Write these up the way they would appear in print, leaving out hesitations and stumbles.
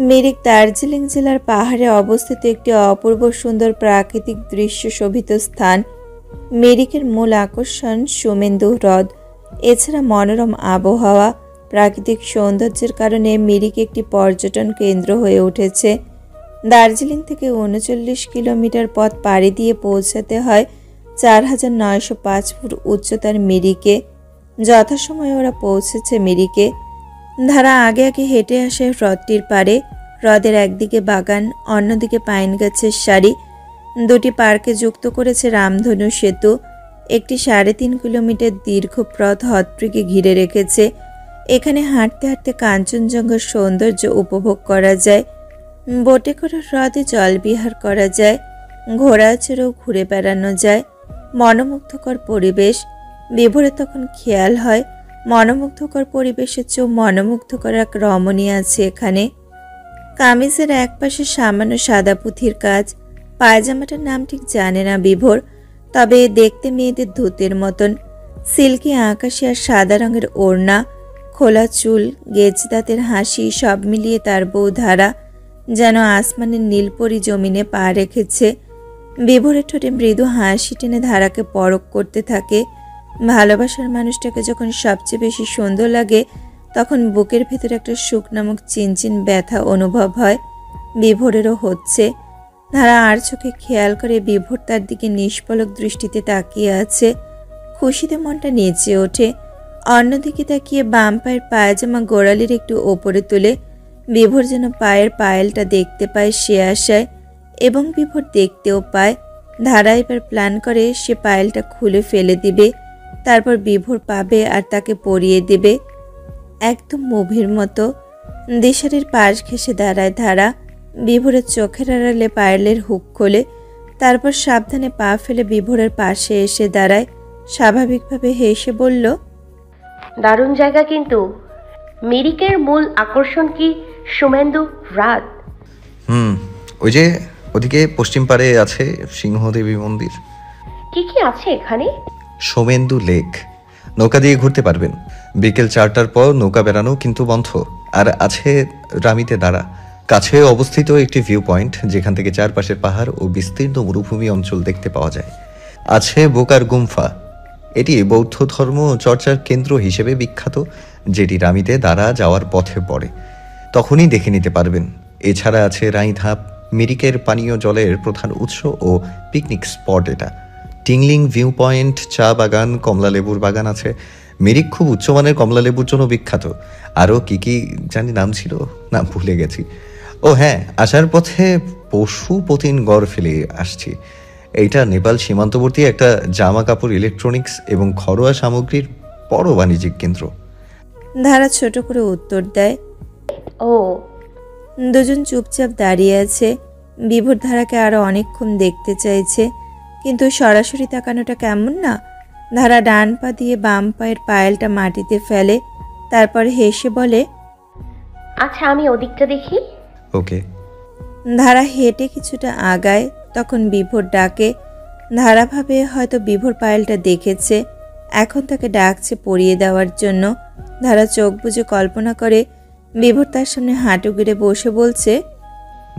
মিরিক দার্জিলিং জেলার পাহাড়ে অবস্থিত একটি অপূর্ব সুন্দর প্রাকৃতিক দৃশ্য শোভিত স্থান। মিরিকের মূল আকর্ষণ সুমেন্দু হ্রদ। এছাড়া মনোরম আবহাওয়া, প্রাকৃতিক সৌন্দর্যের কারণে মিরিক একটি পর্যটন কেন্দ্র হয়ে উঠেছে। দার্জিলিং থেকে ৩৯ কিলোমিটার পথ পাড়ি দিয়ে পৌঁছাতে হয় ৪,৯০৫ ফুট উচ্চতার মিরিকে। যথাসময়ে ওরা পৌঁছেছে মিরিকে। ধারা আগে আগে হেঁটে আসে হ্রদটির পাড়ে। হ্রদের একদিকে বাগান, অন্যদিকে পাইন গাছের সারি। দুটি পার্কে যুক্ত করেছে রামধনু সেতু। একটি ৩.৫ কিলোমিটার দীর্ঘ পথ হ্রদটিকে ঘিরে রেখেছে। এখানে হাঁটতে হাঁটতে কাঞ্চনজঙ্ঘার সৌন্দর্য উপভোগ করা যায়। বোটে করে হ্রদে জলবিহার করা যায়। ঘোড়া চড়েও ঘুরে বেড়ানো যায়। মনোমুগ্ধকর পরিবেশ। বিভোরে তখন খেয়াল হয় মনোমুগ্ধকর পরিবেশের চেয়েও মনোমুগ্ধকর এক রমণী আছে এখানে। কামিজের একপাশে সামান্য সাদা পুঁথির কাজ। পায়জামাটার নাম ঠিক জানে না বিভোর, তবে দেখতে মেয়েদের ধুতের মতন। সিল্কি আকাশি আর সাদা রঙের ওড়না, খোলা চুল, গেজ দাঁতের হাসি, সব মিলিয়ে তার বউ ধারা যেন আসমানের নীলপরি জমিনে পা রেখেছে। বিভোরের ঠোঁটে মৃদু হাসি টেনে ধারাকে পরখ করতে থাকে। ভালোবাসার মানুষটাকে যখন সবচেয়ে বেশি সুন্দর লাগে, তখন বুকের ভেতর একটা সুখ নামক চিনচিন ব্যথা অনুভব হয়। বিভোরেরও হচ্ছে। ধারা আর চোখে খেয়াল করে বিভোর তার দিকে নিষ্পলক দৃষ্টিতে তাকিয়ে আছে। খুশিতে মনটা নেচে ওঠে। অন্যদিকে তাকিয়ে বাম পায়ের পায়জামা গোড়ালির একটু ওপরে তুলে বিভোর যেন পায়ের পায়েলটা দেখতে পায় সে আশায়, এবং বিভোর দেখতেও পায়। ধারা এবার প্ল্যান করে সে পায়েলটা খুলে ফেলে দিবে, তারপর বিভোর পাবে আর তাকে পরিয়ে দেবে। একদম মুভির মতো। দিশারির পাশ ঘেঁষে দাঁড়ায় ধারা। বিভোরের চোখের আড়ালে পায়েলের হুক খোলে, তারপর সাবধানে পা ফেলে বিভোরের পাশে এসে দাঁড়ায়। স্বাভাবিকভাবে হেসে বলল, দারুণ জায়গা, কিন্তু মিরিকের মূল আকর্ষণ কি সুমেন্দু হ্রদ? ওই যে ওদিকে পশ্চিম পাড়ে আছে সিংহদেবী মন্দির। কি কি আছে এখানে? সোমেন্দু লেক, নৌকা দিয়ে ঘুরতে পারবেন। বিকেল ৪টার পর নৌকা বেড়ানো কিন্তু বন্ধ। আর আছে রামিতে দাঁড়া, কাছে অবস্থিত একটি ভিউ পয়েন্ট, যেখান থেকে চারপাশের পাহাড় ও বিস্তীর্ণ মরুভূমি অঞ্চল দেখতে পাওয়া যায়। আছে বোকার গুম্ফা, এটি বৌদ্ধ ধর্ম চর্চার কেন্দ্র হিসেবে বিখ্যাত, যেটি রামিতে দাঁড়া যাওয়ার পথে পড়ে, তখনই দেখে নিতে পারবেন। এছাড়া আছে রাইধাপ, মিরিকের পানীয় জলের প্রধান উৎস ও পিকনিক স্পট এটা। টিংলিং ভিউ পয়েন্ট, চা বাগান, কমলালেবুর বাগান আছে। মিরিক খুব উচ্চমানের কমলালেবুর জন্য বিখ্যাত। আরও কি কি জানি নাম ছিল, নাম ভুলে গেছি। ও হ্যাঁ, আসার পথে পশুপতিন গড় ফেলে আসছি। এইটা নেপাল সীমান্তবর্তী একটা জামা কাপড়, ইলেকট্রনিক্স এবং ঘরোয়া সামগ্রীর বড় বাণিজ্যিক কেন্দ্র। ধারা ছোট করে উত্তর দেয়। ও। দুজন চুপচাপ দাঁড়িয়ে আছে। বিভোর ধারাকে আরো অনেকক্ষণ দেখতে চাইছে, কিন্তু সরাসরি তাকানোটা কেমন না। ধারা ডান পা দিয়ে বাম পায়ের পায়েলটা মাটিতে ফেলে, তারপর হেসে বলে, আচ্ছা, আমি ওদিকটা দেখি। ওকে। ধারা হেঁটে কিছুটা আগায়, তখন বিভোর ডাকে। ধারা ভাবে হয়তো বিভোর পায়েলটা দেখেছে, এখন তাকে ডাকছে পরিয়ে দেওয়ার জন্য। ধারা চোখ বুজে কল্পনা করে বিভোর তার সামনে হাঁটু গেড়ে বসে বলছে,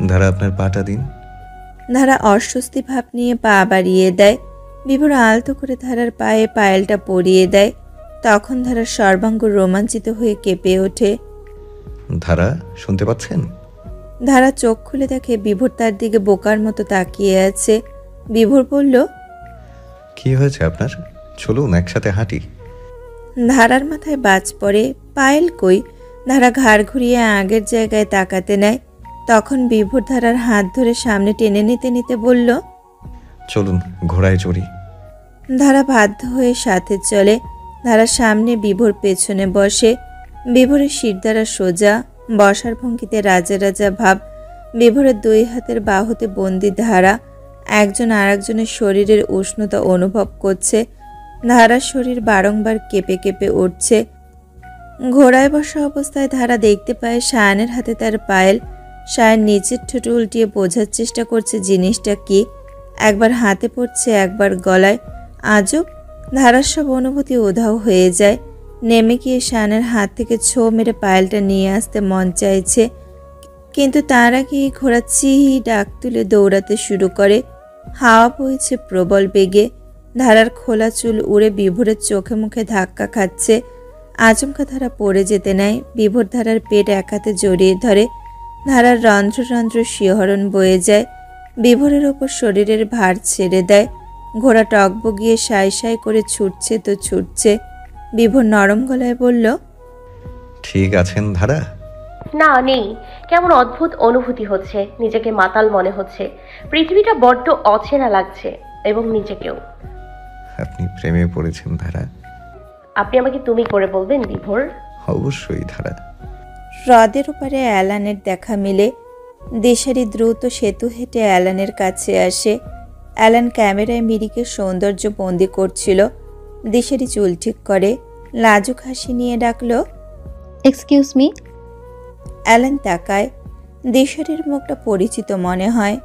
ধারা আপনার পাটা দিন। ধারা অস্বস্তি ভাব নিয়ে পা বাড়িয়ে দেয়। বিভোর আলতো করে ধারার পায়ে পায়েলটা পরিয়ে দেয়। তখন ধারার সর্বাঙ্গ রোমাঞ্চিত হয়ে কেঁপে ওঠে। ধারা শুনতে পাচ্ছেন? ধারা চোখ খুলে দেখে বিভোর তার দিকে বোকার মতো তাকিয়ে আছে। বিভোর বলল, কি হয়েছে আপনার? চলুন একসাথে হাঁটি। ধারার মাথায় বাজ পড়ে। পায়েল কই? ধারা ঘাড় ঘুরিয়ে আগের জায়গায় তাকাতে নেয়। তখন বিভোর ধারার হাত ধরে সামনে টেনে নিতে নিতে বলল, চলুন ঘোড়ায় চড়ি। ধারা বাধ্য হয়ে সাথে চলে। ধারার সামনে, বিভোর পেছনে বসে। বিভোরের শিরদাঁড়া সোজা, বসার ভঙ্গিতে রাজা রাজা ভাব। বিভোরের দুই হাতের বাহুতে বন্দি ধারা। একজন আর একজনের শরীরের উষ্ণতা অনুভব করছে। ধারার শরীর বারংবার কেঁপে কেঁপে উঠছে। ঘোড়ায় বসা অবস্থায় ধারা দেখতে পায় শায়ানের হাতে তার পায়েল। শায়ান নিচের ঠোঁট উল্টিয়ে বোঝার চেষ্টা করছে জিনিসটা কি। একবার হাতে পড়ছে, একবার গলায়। আজব, ধারার সব অনুভূতি উধাও হয়ে যায়। নেমে গিয়ে শায়ানের হাত থেকে ছো মেরে পায়েলটা নিয়ে আসতে মন চাইছে, কিন্তু তার আগে ঘোড়া চি ডাক তুলে দৌড়াতে শুরু করে। হাওয়া বইছে প্রবল বেগে। ধারার খোলা চুল উড়ে বিভোরের চোখে মুখে ধাক্কা খাচ্ছে। আচমকা ধারা পড়ে যেতে নেয়। বিভোর ধারার পেট এক হাতে জড়িয়ে ধরে। ধারার রন্ধ্র রন্ধ্র শিহরণ বয়ে যায়। বিভোরের ওপর শরীরের ভার ছেড়ে দেয়। ঘোড়া টকবগিয়ে সাই সাই করে ছুটছে তো ছুটছে। বিভোর নরম গলায় বলল, ঠিক আছেন ধারা? না, নেই। কেমন অদ্ভুত অনুভূতি হচ্ছে, নিজেকে মাতাল মনে হচ্ছে। পৃথিবীটা বড্ড অচেনা লাগছে, এবং নিজেকেও। আপনি প্রেমে পড়েছেন ধারা? আপনি আমাকে তুমি করে বলবেন বিভোর? অবশ্যই ধারা। হ্রদের ওপারে অ্যালানের দেখা মিলে। দিশারি দ্রুত সেতু হেঁটে অ্যালানের কাছে আসে। অ্যালান ক্যামেরায় মিরিকে সৌন্দর্য বন্দি করছিল। দিশারি চুল ঠিক করে, লাজুক হাসি নিয়ে ডাকল, এক্সকিউজ মি। অ্যালান তাকায়। দিশারির মুখটা পরিচিত মনে হয়।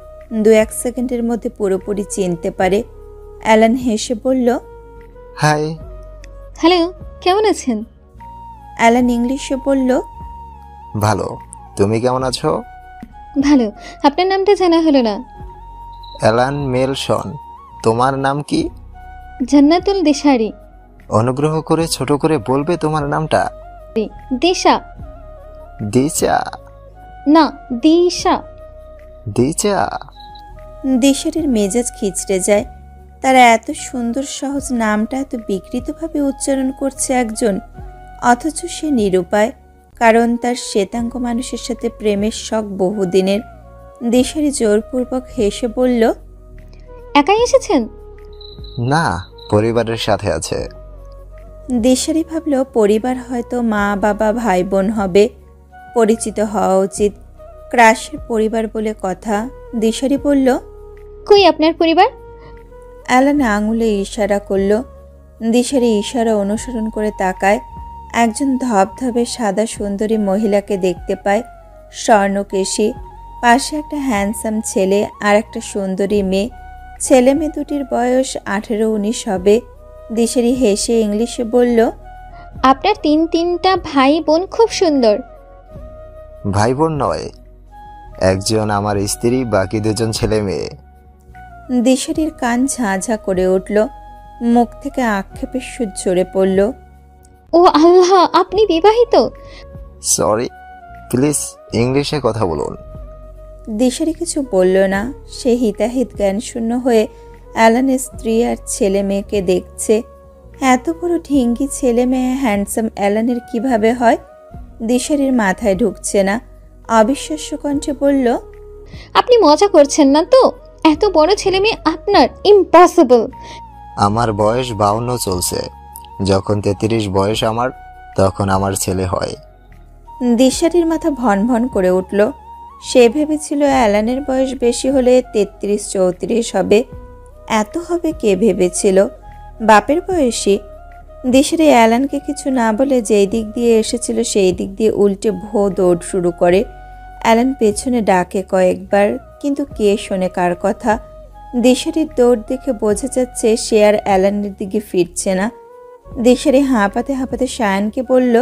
2-1 সেকেন্ডের মধ্যে পুরোপুরি চিনতে পারে। অ্যালান হেসে বলল, হাই। হ্যালো, কেমন আছেন? অ্যালান ইংলিশে বলল, ভালো। তুমি কেমন আছো? ভালো। আপনার নামটা জানা হলো না। অ্যালান মেলসন। তোমার নাম কি? জান্নাতুল দিশারি। অনুগ্রহ করে ছোট করে বলবে তোমার নামটা। দিশা। দিচা? না, দিশা। দিচা? দিশারির মেজাজ খিচড়ে যায়। তার এত সুন্দর সহজ নামটা এত বিকৃতভাবে উচ্চারণ করছে একজন, অথচ সে নিরুপায়, কারণ তার শ্বেতাঙ্গ মানুষের সাথে প্রেমের শখ বহুদিনের। দিশারি জোরপূর্বক হেসে বলল, একাই এসেছেন? না, পরিবারের সাথে আছে। দিশারি ভাবল পরিবার হয়তো মা বাবা ভাই বোন হবে, পরিচিত হওয়া উচিত। ক্রাশের পরিবার বলে কথা। দিশারি বলল, কই আপনার পরিবার? অ্যালান আঙুলে ইশারা করল। দিশারি ইশারা অনুসরণ করে তাকায়। একজন ধবধবে সাদা সুন্দরী মহিলাকে দেখতে পায়, স্বর্ণকেশী। পাশে একটা হ্যান্ডসাম ছেলে আর একটা সুন্দরী মেয়ে। ছেলে মেয়ে দুটির বয়স 18-19 হবে। দিশারি হেসে ইংলিশে বলল, আপনার তিনটা ভাই বোন খুব সুন্দর। ভাই বোন নয়, একজন আমার স্ত্রী, বাকি দুজন ছেলে মেয়ে। দিশারির কান ঝাঁঝা করে উঠল। মুখ থেকে আক্ষেপের সুর ঝরে পড়ল। ও আল্লাহ, আপনি বিবাহিত? সরি, প্লিজ ইংলিশে কথা বলুন। দিশারি কিছু বলল না। সে হিতাহিত জ্ঞান শূন্য হয়ে অ্যালানের স্ত্রী আর ছেলে মেয়েকে দেখছে। এত বড় ঢিঙ্গি ছেলে মেয়ে হ্যান্ডসাম অ্যালানের কিভাবে হয়? দিশারির মাথায় ঢুকছে না। অবিশ্বাস্য কণ্ঠে বলল, আপনি মজা করছেন না তো? এত বড় ছেলে মেয়ে আপনার? ইম্পসিবল। আমার বয়স 52 চলছে। যখন 33 বয়স আমার, তখন আমার ছেলে হয়। দিশারির মাথা ভন ভন করে উঠল। সে ভেবেছিল অ্যালানের বয়স বেশি হলে 33-34 হবে। এত হবে কে ভেবেছিল? বাপের বয়সী। দিশারি অ্যালানকে কিছু না বলে যেই দিক দিয়ে এসেছিল সেই দিক দিয়ে উল্টে ভো দৌড় শুরু করে। অ্যালান পেছনে ডাকে কয়েকবার, কিন্তু কে শোনে কার কথা? দিশারির দৌড় দেখে বোঝা যাচ্ছে সে আর অ্যালানের দিকে ফিরছে না। দিশারি হাঁপাতে হাঁপাতে শায়ানকে বলল,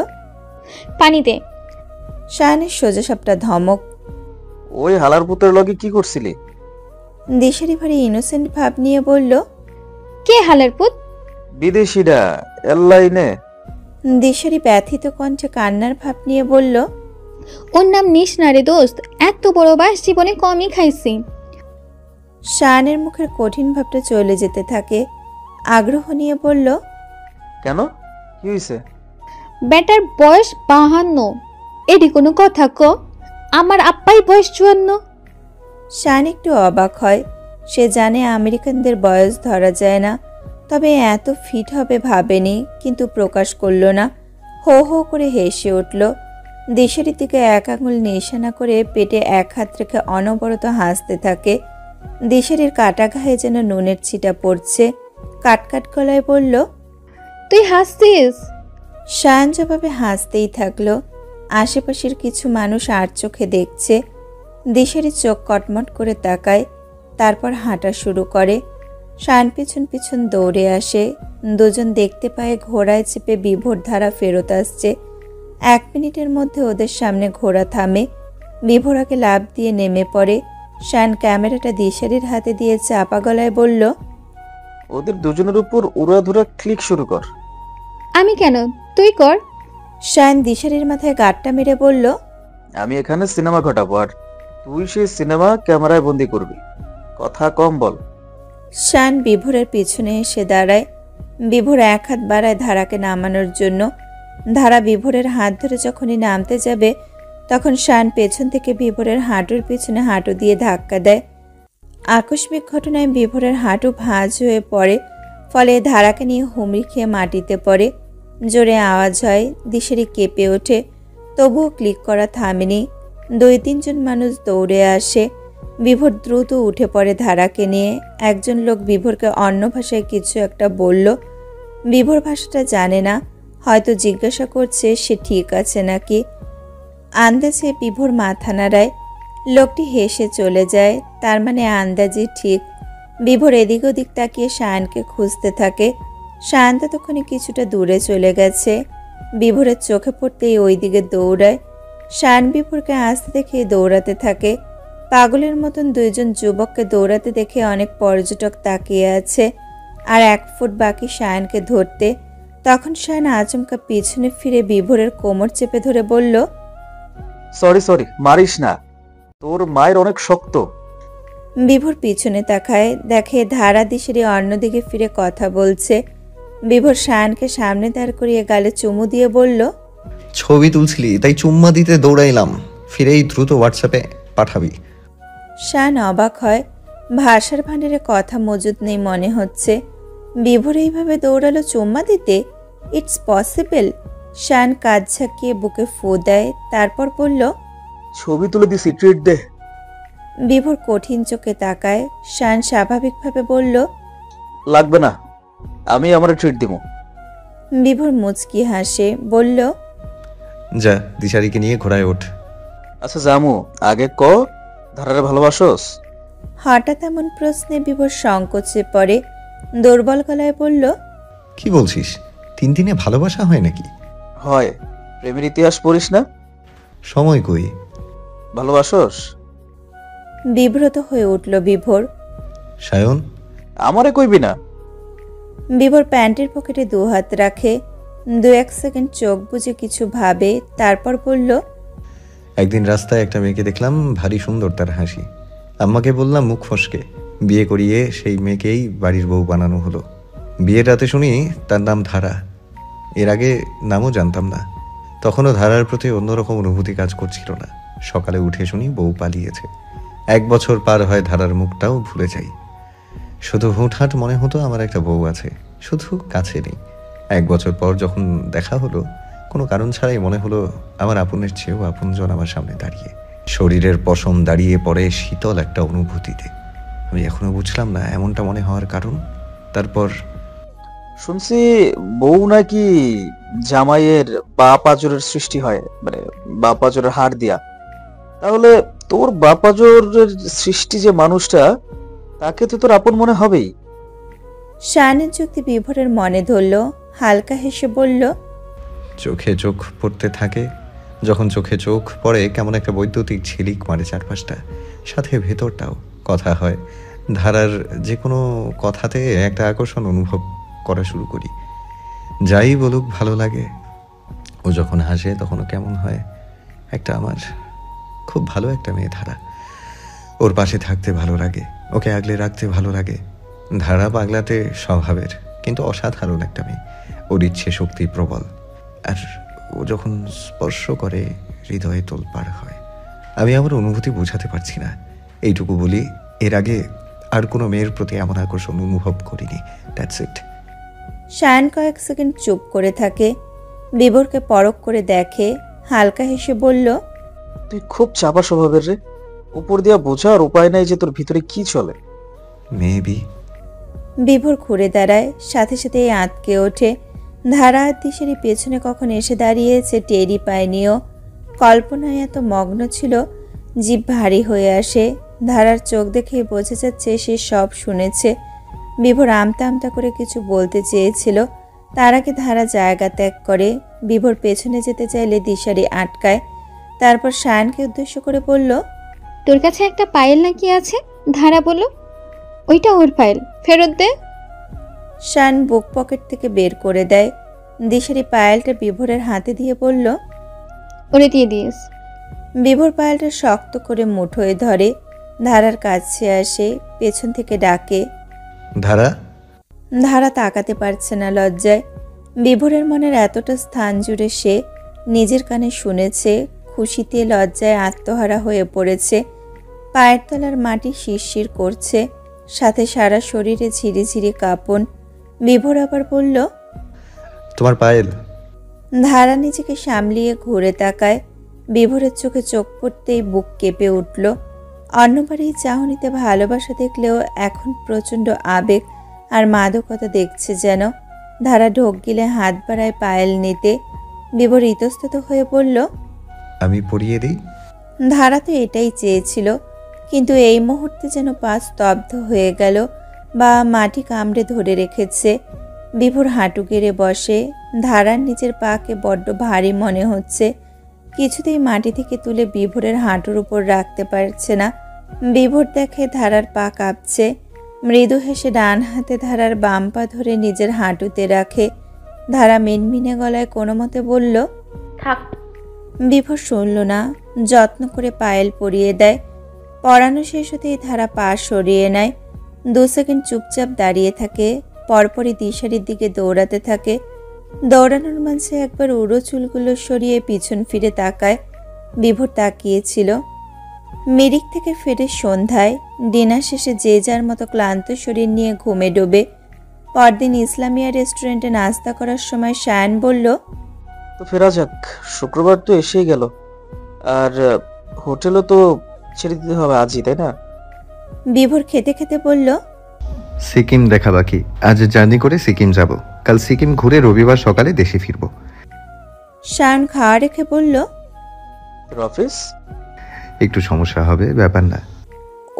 পানিতে। শায়ানের সোজাসাপটা ধমক। ওই হালার পুত্রের লগে কি করছিলি? দিশারি ভারী ইনোসেন্ট ভাব নিয়ে বলল, কে হালার পুত? বিদেশিরা এল্লাইনে। দিশারি ব্যথিত কণ্ঠে কান্নার ভাব নিয়ে বলল, ওর নাম নিস না রে দোস্ত, এত বড় বাস জীবনে কমই খাইছি। শায়ানের মুখের কঠিন ভাবটা চলে যেতে থাকে। আগ্রহ নিয়ে বলল, কেন, কি হয়েছে? বেটার বয়স 52। এটি কোনো কথা ক? আমার আপ্পাই বয়স 54। শায়ান একটু অবাক হয়। সে জানে আমেরিকানদের বয়স ধরা যায় না, তবে এত ফিট হবে ভাবেনি, কিন্তু প্রকাশ করল না। হো হো করে হেসে উঠল। দিশারির দিকে এক আঙুল নিশানা করে পেটে এক হাত রেখে অনবরত হাসতে থাকে। দিশারির কাটা ঘায়ে যেন নুনের ছিটা পড়ছে। কাটকাট গলায় বলল, তুই হাসছিস? শায়ান জবাবে হাসতেই থাকলো। আশেপাশের কিছু মানুষ আর চোখে দেখছে। দিশারি চোখ কটমট করে তাকায়, তারপর হাঁটা শুরু করে। শায়ান পিছন পিছন দৌড়ে আসে। দুজন দেখতে পায় ঘোড়ায় চেপে বিভোর ধারা ফেরত আসছে। 1 মিনিটের মধ্যে ওদের সামনে ঘোড়া থামে। বিভোরাকে লাফ দিয়ে নেমে পড়ে। শান ক্যামেরাটা দিশারির হাতে দিয়ে চাপা গলায় বলল, ওদের দুজনের উপর উড়াধুরা ক্লিক শুরু কর। আমি কেন, তুই কর। শান দিশারির মাথায় গাঁটটা মেরে বলল, আমি এখানে সিনেমা ঘটাবো আর তুই সেই সিনেমা ক্যামেরায় বন্দি করবি। কথা কম বল। শান বিভোরের পিছনে এসে দাঁড়ায়। বিভোর এক হাত বাড়ায় ধারাকে নামানোর জন্য। ধারা বিভোরের হাত ধরে যখনই নামতে যাবে তখন শান পেছন থেকে বিভোরের হাঁটুর পিছনে হাঁটু দিয়ে ধাক্কা দেয়। আকস্মিক ঘটনায় বিভোরের হাঁটু ভাঁজ হয়ে পড়ে, ফলে ধারাকে নিয়ে হুমড়ি খেয়ে মাটিতে পড়ে। জোরে আওয়াজ হয়, দিশারি কেঁপে ওঠে, তবুও ক্লিক করা থামেনি। 2-3 জন মানুষ দৌড়ে আসে। বিভোর দ্রুত উঠে পড়ে ধারাকে নিয়ে। একজন লোক বিভোরকে অন্য ভাষায় কিছু একটা বলল। বিভোর ভাষাটা জানে না, হয়তো জিজ্ঞাসা করছে সে ঠিক আছে নাকি। আন্দাজে বিভোর মাথা নাড়ায়। লোকটি হেসে চলে যায়, তার মানে আন্দাজই ঠিক। বিভোর এদিক ওদিক তাকিয়ে শায়ানকে খুঁজতে থাকে। শায়ান ততক্ষণে কিছুটা দূরে চলে গেছে। বিভোরের চোখে পড়তেই ওই দিকে দৌড়ায়। শায়ান বিভোরকে আসতে দেখে দৌড়াতে থাকে। পাগলের মতন 2জন যুবককে দৌড়াতে দেখে অনেক পর্যটক তাকিয়ে আছে, আর 1 ফুট বাকি শায়ানকে ধরতে। তখন শায়ান আচমকা পিছনে ফিরে বিভোরের কোমর চেপে ধরে বলল, সরি, মারিস না, তোর মায়ের অনেক শক্ত। বিভোর পিছনে তাকায়, দেখে ধারা দিশারি অন্যদিকে ফিরে কথা বলছে। বিভোর শায়ানকে সামনে দাঁড় করিয়ে গালে চুমু দিয়ে বলল, ছবি তুলছিলি তাই চুম্মা দিতে দৌড়াইলাম, ফিরেই দ্রুত হোয়াটসঅ্যাপে পাঠাবি। শায়ান অবাক হয়, ভাষার ভাণ্ডারে কথা মজুদ নেই মনে হচ্ছে। বিভোর এইভাবে দৌড়ালো চুম্মা দিতে? It's possible. শায়ান কাজ ঝাঁকিয়ে বুকে ফু দেয়, তারপর বলল, ছবি তুলে দিছি, ট্রিট দে। বিভোর কঠিন চোখে তাকায়। শায়ান স্বাভাবিকভাবে বলল, লাগবে না, আমি আমার ট্রিট দিব। বিভোর মুচকি হাসে, বলল, যা দিশারিকে নিয়ে ঘোড়ায় ওঠ। আচ্ছা জামু, আগে ক ধারারে ভালোবাসোস? হঠাৎ এমন প্রশ্নে বিভোর সংকোচে পড়ে। দুর্বল গলায় বলল, কি বলছিস? 3 দিনে ভালোবাসা হয় নাকি? হয়। প্রেমের ইতিহাস পড়িস না? সময় কই? ভালোবাসোস? বিব্রত হয়ে উঠল বিভোর। সায়ন, আমারে কইবি না? বিভোর প্যান্টের পকেটে 2 হাত রাখে। 2-1 সেকেন্ড চোখ বুজে কিছু ভাবে, তারপর বলল, একদিন রাস্তায় একটা মেয়েকে দেখলাম, ভারী সুন্দর তার হাসি। আম্মাকে বললাম মুখ ফসকে, বিয়ে করিয়ে সেই মেয়েকেই বাড়ির বউ বানানো হলো। বিয়ের রাতে শুনি তার নাম ধারা। এর আগে নামও জানতাম না। তখনও ধারার প্রতি অন্যরকম অনুভূতি কাজ করছিল না। সকালে উঠে শুনি বউ পালিয়েছে। 1 বছর পার হয়, ধারার মুখটাও ভুলে যাই। শুধু হুটহাট মনে হতো আমার একটা বউ আছে, শুধু কাছে নেই। 1 বছর পর যখন দেখা হলো, কোনো কারণ ছাড়াই মনে হলো আমার আপনের চেয়েও আপনজন আমার সামনে দাঁড়িয়ে। শরীরের পশম দাঁড়িয়ে পড়ে শীতল একটা অনুভূতিতে। আমি এখনো বুঝলাম না এমনটা মনে হওয়ার কারণ। তারপর শুনছি বউ নাকি জামাইয়ের বা পাজরের সৃষ্টি হয়, মানে বা পাজরের হাড় দিয়া। তাহলে তোর বা পাজরের সৃষ্টি যে মানুষটা, তাকে তো তোর আপন মনে হবেই। শায়ানের যুক্তি বিভোরের মনে ধরল। হালকা হেসে বলল, চোখে চোখ পড়তে থাকে। যখন চোখে চোখ পড়ে কেমন একটা বৈদ্যুতিক ঝিলিক মারে চারপাশটা, সাথে ভেতরটাও। কথা হয়, ধারার যে কোনো কথাতে একটা আকর্ষণ অনুভব করা শুরু করি। যাই বলুক ভালো লাগে। ও যখন হাসে তখনও কেমন হয়। একটা আমার খুব ভালো একটা মেয়ে ধারা। ওর পাশে থাকতে ভালো লাগে, ওকে আগলে রাখতে ভালো লাগে। ধারা পাগলাতে স্বভাবের, কিন্তু অসাধারণ একটা মেয়ে। ওর ইচ্ছে শক্তি প্রবল, আর ও যখন স্পর্শ করে হৃদয়ে তোলপাড় হয়। আমি আমার অনুভূতি বোঝাতে পারছি না। এইটুকু বলি, এর আগে আর কোনো মেয়ের প্রতি এমন আকর্ষণ অনুভব করিনি। That's it. শায়ান কয়েক সেকেন্ড চুপ করে থাকে। বিভোরকে পরখ করে দেখে, হালকা হেসে বলল, তুই খুব চাপা স্বভাবের রে। উপর দিয়া বোঝার উপায় নাই যে তোর ভিতরে কি চলে। মেবি। বিভোর ঘুরে দাঁড়ায়, সাথে সাথে আঁতকে ওঠে। ধারা আর দিশারি পেছনে কখন এসে দাঁড়িয়েছে টেরই পায়নিও। কল্পনায় এত মগ্ন ছিল, জিভ ভারী হয়ে আসে। ধারার চোখ দেখেই বোঝা যাচ্ছে সে সব শুনেছে। বিভোর আমতা আমতা করে কিছু বলতে চেয়েছিল, তার আগে ধারা জায়গা ত্যাগ করে। বিভোর পেছনে যেতে চাইলে দিশারি আটকায়। তারপর শায়ানকে উদ্দেশ্য করে বলল, তোর কাছে একটা পায়েল নাকি আছে? ধারা বলল, ওইটা ওর পায়েল, ফেরত দে। শায়ান বুক পকেট থেকে বের করে দেয়। দিশারি পায়েলটা বিভোরের হাতে দিয়ে বলল, ওরে দিয়ে দিস। বিভোর পায়েলটা শক্ত করে মুঠোয় ধরে। ধারার কাছে আসে, পেছন থেকে ডাকে। ধারা। ধারা তাকাতে পারছে না লজ্জায়। বিভোরের মনের এতটা স্থান জুড়ে সে নিজের কানে শুনেছে, খুশিতে লজ্জায় আত্মহারা হয়ে পড়েছে। পায়ের তলার মাটি শিরশির করছে, সাথে সারা শরীরে ঝিরিঝিরি কাঁপন। বিভোর আবার বলল, তোমার পায়েল। ধারা নিজেকে সামলিয়ে ঘুরে তাকায়। বিভোরের চোখে চোখ পড়তেই বুক কেঁপে উঠল। অন্যবার এই চাহনিতে ভালোবাসা দেখলেও এখন প্রচণ্ড আবেগ আর মাদকতা দেখছে যেন। ধারা ঢোক গিলে হাত বাড়ায় পায়েল নিতে। বিভোর ইতস্তত হয়ে বলল, আমি পরিয়ে দিই। ধারা তো এটাই চেয়েছিল, কিন্তু এই মুহূর্তে যেন পা স্তব্ধ হয়ে গেল বা মাটি কামড়ে ধরে রেখেছে। বিভোর হাঁটু গেড়ে বসে। ধারার নিজের পাকে বড্ড ভারী মনে হচ্ছে। কিছুতেই মাটি থেকে তুলে বিভোরের হাঁটুর উপর রাখতে পারছে না। বিভোর দেখে ধারার পা কাঁপছে। মৃদু হেসে ডান হাতে ধারার বাম পা ধরে নিজের হাঁটুতে রাখে। ধারা মিনমিনে গলায় কোনো মতে বলল, থাক। বিভোর শুনল না, যত্ন করে পায়েল পরিয়ে দেয়। পরানো শেষ হতেই ধারা পা সরিয়ে নেয়। 2 সেকেন্ড চুপচাপ দাঁড়িয়ে থাকে, পরপরই দিশারির দিকে দৌড়াতে থাকে। দৌড়ানোর মাঝে একবার উড়ো চুলগুলো সরিয়ে পিছন ফিরে তাকায়। বিভোর তাকিয়েছিল। মিরিক থেকে ফেরে সন্ধ্যায় ডিনার শেষে যে যার মতো ক্লান্ত শরীর নিয়ে ঘুমে ডোবে। পরদিন ইসলামিয়া রেস্টুরেন্টে নাস্তা করার সময় শায়ান বলল, তো ফেরা যাক, শুক্রবার তো এসেই গেল, আর হোটেলও তো ছেড়ে দিতে হবে আজই, তাই না? বিভোর খেতে খেতে বলল, সিকিম দেখা বাকি। আজ জার্নি করে সিকিম যাব, কাল সিকিম ঘুরে রবিবার সকালে দেশে ফিরবো। শায়ান খাওয়া রেখে বলল, তোর অফিস? একটু সমস্যা হবে, ব্যাপার না।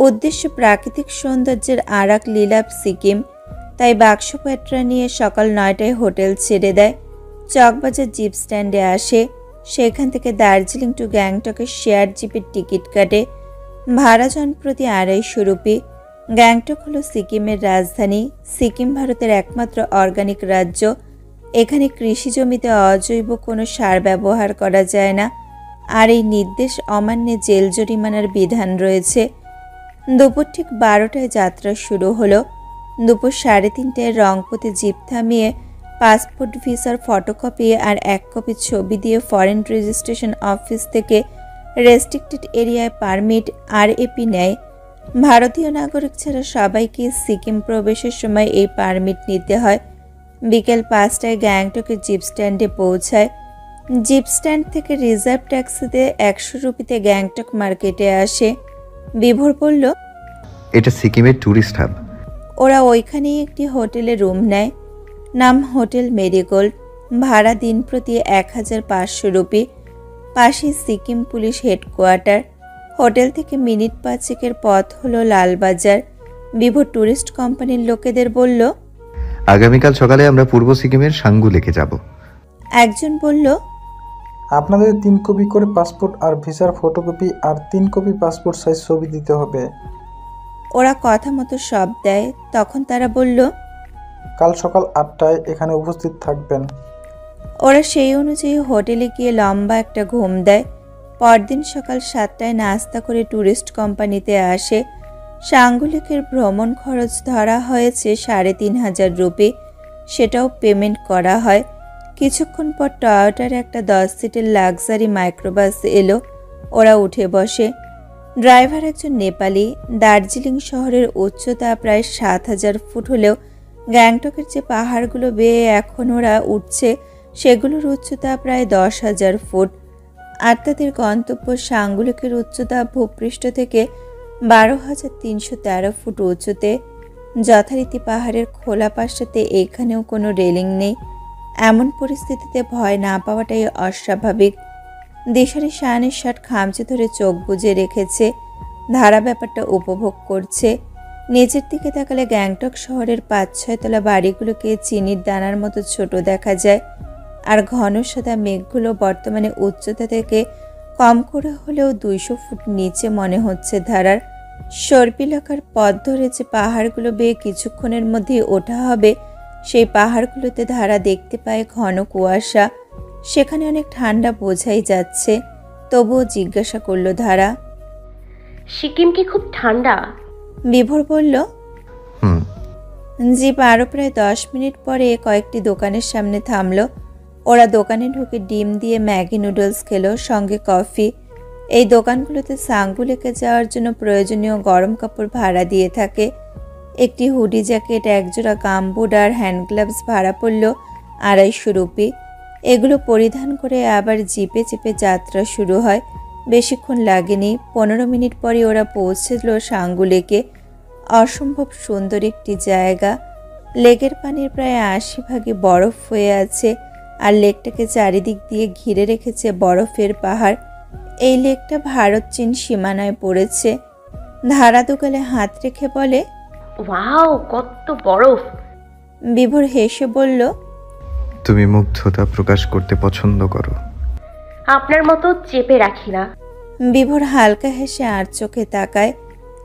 উদ্দেশ্য প্রাকৃতিক সৌন্দর্যের আরাক লীলাপ সিকিম। তাই বাক্স প্যাটরা নিয়ে সকাল 9টায় হোটেল ছেড়ে দেয়। চকবাজার জিপ স্ট্যান্ডে আসে। সেখান থেকে দার্জিলিং টু গ্যাংটকের শেয়ার জিপের টিকিট কাটে। ভাড়া জনপ্রতি 250 রুপি। গ্যাংটক হলো সিকিমের রাজধানী। সিকিম ভারতের একমাত্র অর্গানিক রাজ্য। এখানে কৃষি জমিতে অজৈব কোনো সার ব্যবহার করা যায় না, আর এই নির্দেশ অমান্যে জেল জরিমানার বিধান রয়েছে। দুপুর ঠিক 12টায় যাত্রা শুরু হলো। দুপুর 3:30টায় রংপুতে জিপ থামিয়ে পাসপোর্ট ভিসার ফটোকপি আর 1 কপি ছবি দিয়ে ফরেন রেজিস্ট্রেশন অফিস থেকে রেস্ট্রিক্টেড এরিয়ায় পারমিট RAP নেয়। ভারতীয় নাগরিক ছাড়া সবাইকে সিকিম প্রবেশের সময় এই পারমিট নিতে হয়। বিকেল 5টায় গ্যাংটকের জিপ স্ট্যান্ডে পৌঁছায়। জিপ স্ট্যান্ড থেকে রিজার্ভ ট্যাক্সিতে 100 রুপিতে গ্যাংটক মার্কেটে আসে। বিভোর বলল, এটা সিকিমের ট্যুরিস্ট হাব। ওরা ওইখানেই একটি হোটেলে রুম নেয়। নাম হোটেল মেরিগোল্ড। ভাড়া দিন প্রতি 1500 রুপি। পাশে সিকিম পুলিশ হেডকোয়ার্টার। হোটেল থেকে মিনিট 5-এর পথ হলো লালবাজার। বিভোর ট্যুরিস্ট কোম্পানির লোকেদের বলল, আগামীকাল সকালে আমরা পূর্ব সিকিমের সাঙ্গু লেকে যাব। একজন বলল, আপনাদের 3 কপি করে পাসপোর্ট আর ভিসার ফটোকপি আর 3 কপি পাসপোর্ট সাইজ ছবি দিতে হবে। ওরা কথা মতো সব দেয়। তখন তারা বলল, কাল সকাল 8টায় এখানে উপস্থিত থাকবেন। ওরা সেই অনুযায়ী হোটেলে গিয়ে লম্বা একটা ঘুম দেয়। পরদিন সকাল 7টায় নাস্তা করে ট্যুরিস্ট কোম্পানিতে আসে। সাঙ্গুলিকের ভ্রমণ খরচ ধরা হয়েছে 3500 রুপি। সেটাও পেমেন্ট করা হয়। কিছুক্ষণ পর টয়োটার একটা 10 সিটের লাক্সারি মাইক্রোবাস এলো। ওরা উঠে বসে। ড্রাইভার একজন নেপালি। দার্জিলিং শহরের উচ্চতা প্রায় 7000 ফুট হলেও গ্যাংটকের যে পাহাড়গুলো বেয়ে এখন ওরা উঠছে সেগুলোর উচ্চতা প্রায় 10,000 ফুট। আর তাদের গন্তব্য সাঙ্গুলিকের উচ্চতা ভূপৃষ্ঠ থেকে 12,313 ফুট উঁচুতে। যথারীতি পাহাড়ের খোলা পাশটাতে এখানেও কোনো রেলিং নেই। এমন পরিস্থিতিতে ভয় না পাওয়াটাই অস্বাভাবিক। দিশারি শায়ানের শার্ট খামচে ধরে চোখ বুজে রেখেছে। ধারা ব্যাপারটা উপভোগ করছে। নিচের দিকে তাকালে গ্যাংটক শহরের 5-6 তলা বাড়িগুলোকে চিনির দানার মতো ছোট দেখা যায়। আর ঘন সাদা মেঘগুলো বর্তমানে উচ্চতা থেকে কম করে হলেও 200 ফুট নিচে মনে হচ্ছে ধারার। সর্পিলাকার পথ ধরে যে পাহাড়গুলো বেয়ে কিছুক্ষণের মধ্যেই ওঠা হবে, সেই পাহাড়গুলোতে ধারা দেখতে পায় ঘন কুয়াশা। সেখানে অনেক ঠান্ডা বোঝাই যাচ্ছে। তবুও জিজ্ঞাসা করল ধারা। সিকিম কি খুব ঠান্ডা? বিভোর বলল, হুম। জিপ আরও প্রায় 10 মিনিট পরে কয়েকটি দোকানের সামনে থামলো। ওরা দোকানে ঢুকে ডিম দিয়ে ম্যাগি নুডলস খেলো, সঙ্গে কফি। এই দোকানগুলোতে সাঙ্গু লেকে যাওয়ার জন্য প্রয়োজনীয় গরম কাপড় ভাড়া দিয়ে থাকে। একটি হুডি জ্যাকেট, একজোড়া গামবুট আর হ্যান্ড গ্লাভস ভাড়া পড়ল 250 রুপি। এগুলো পরিধান করে আবার জিপে চেপে যাত্রা শুরু হয়। বেশিক্ষণ লাগেনি, 15 মিনিট পরে ওরা পৌঁছল সাঙ্গু লেকে। অসম্ভব সুন্দর একটি জায়গা। লেকের পানির প্রায় 80 ভাগে বরফ হয়ে আছে, আর লেকটাকে চারিদিক দিয়ে ঘিরে রেখেছে বরফের পাহাড়। এই লেকটা ভারত চীন সীমানায় পড়েছে। ধারা দুগালে হাত রেখে বলে, ওয়াও, কত বরফ! বিভোর হেসে বলল, তুমি মুগ্ধতা প্রকাশ করতে পছন্দ করো। আপনার মতো চেপে রাখি না। বিভোর হালকা হেসে আর চোখে তাকায়।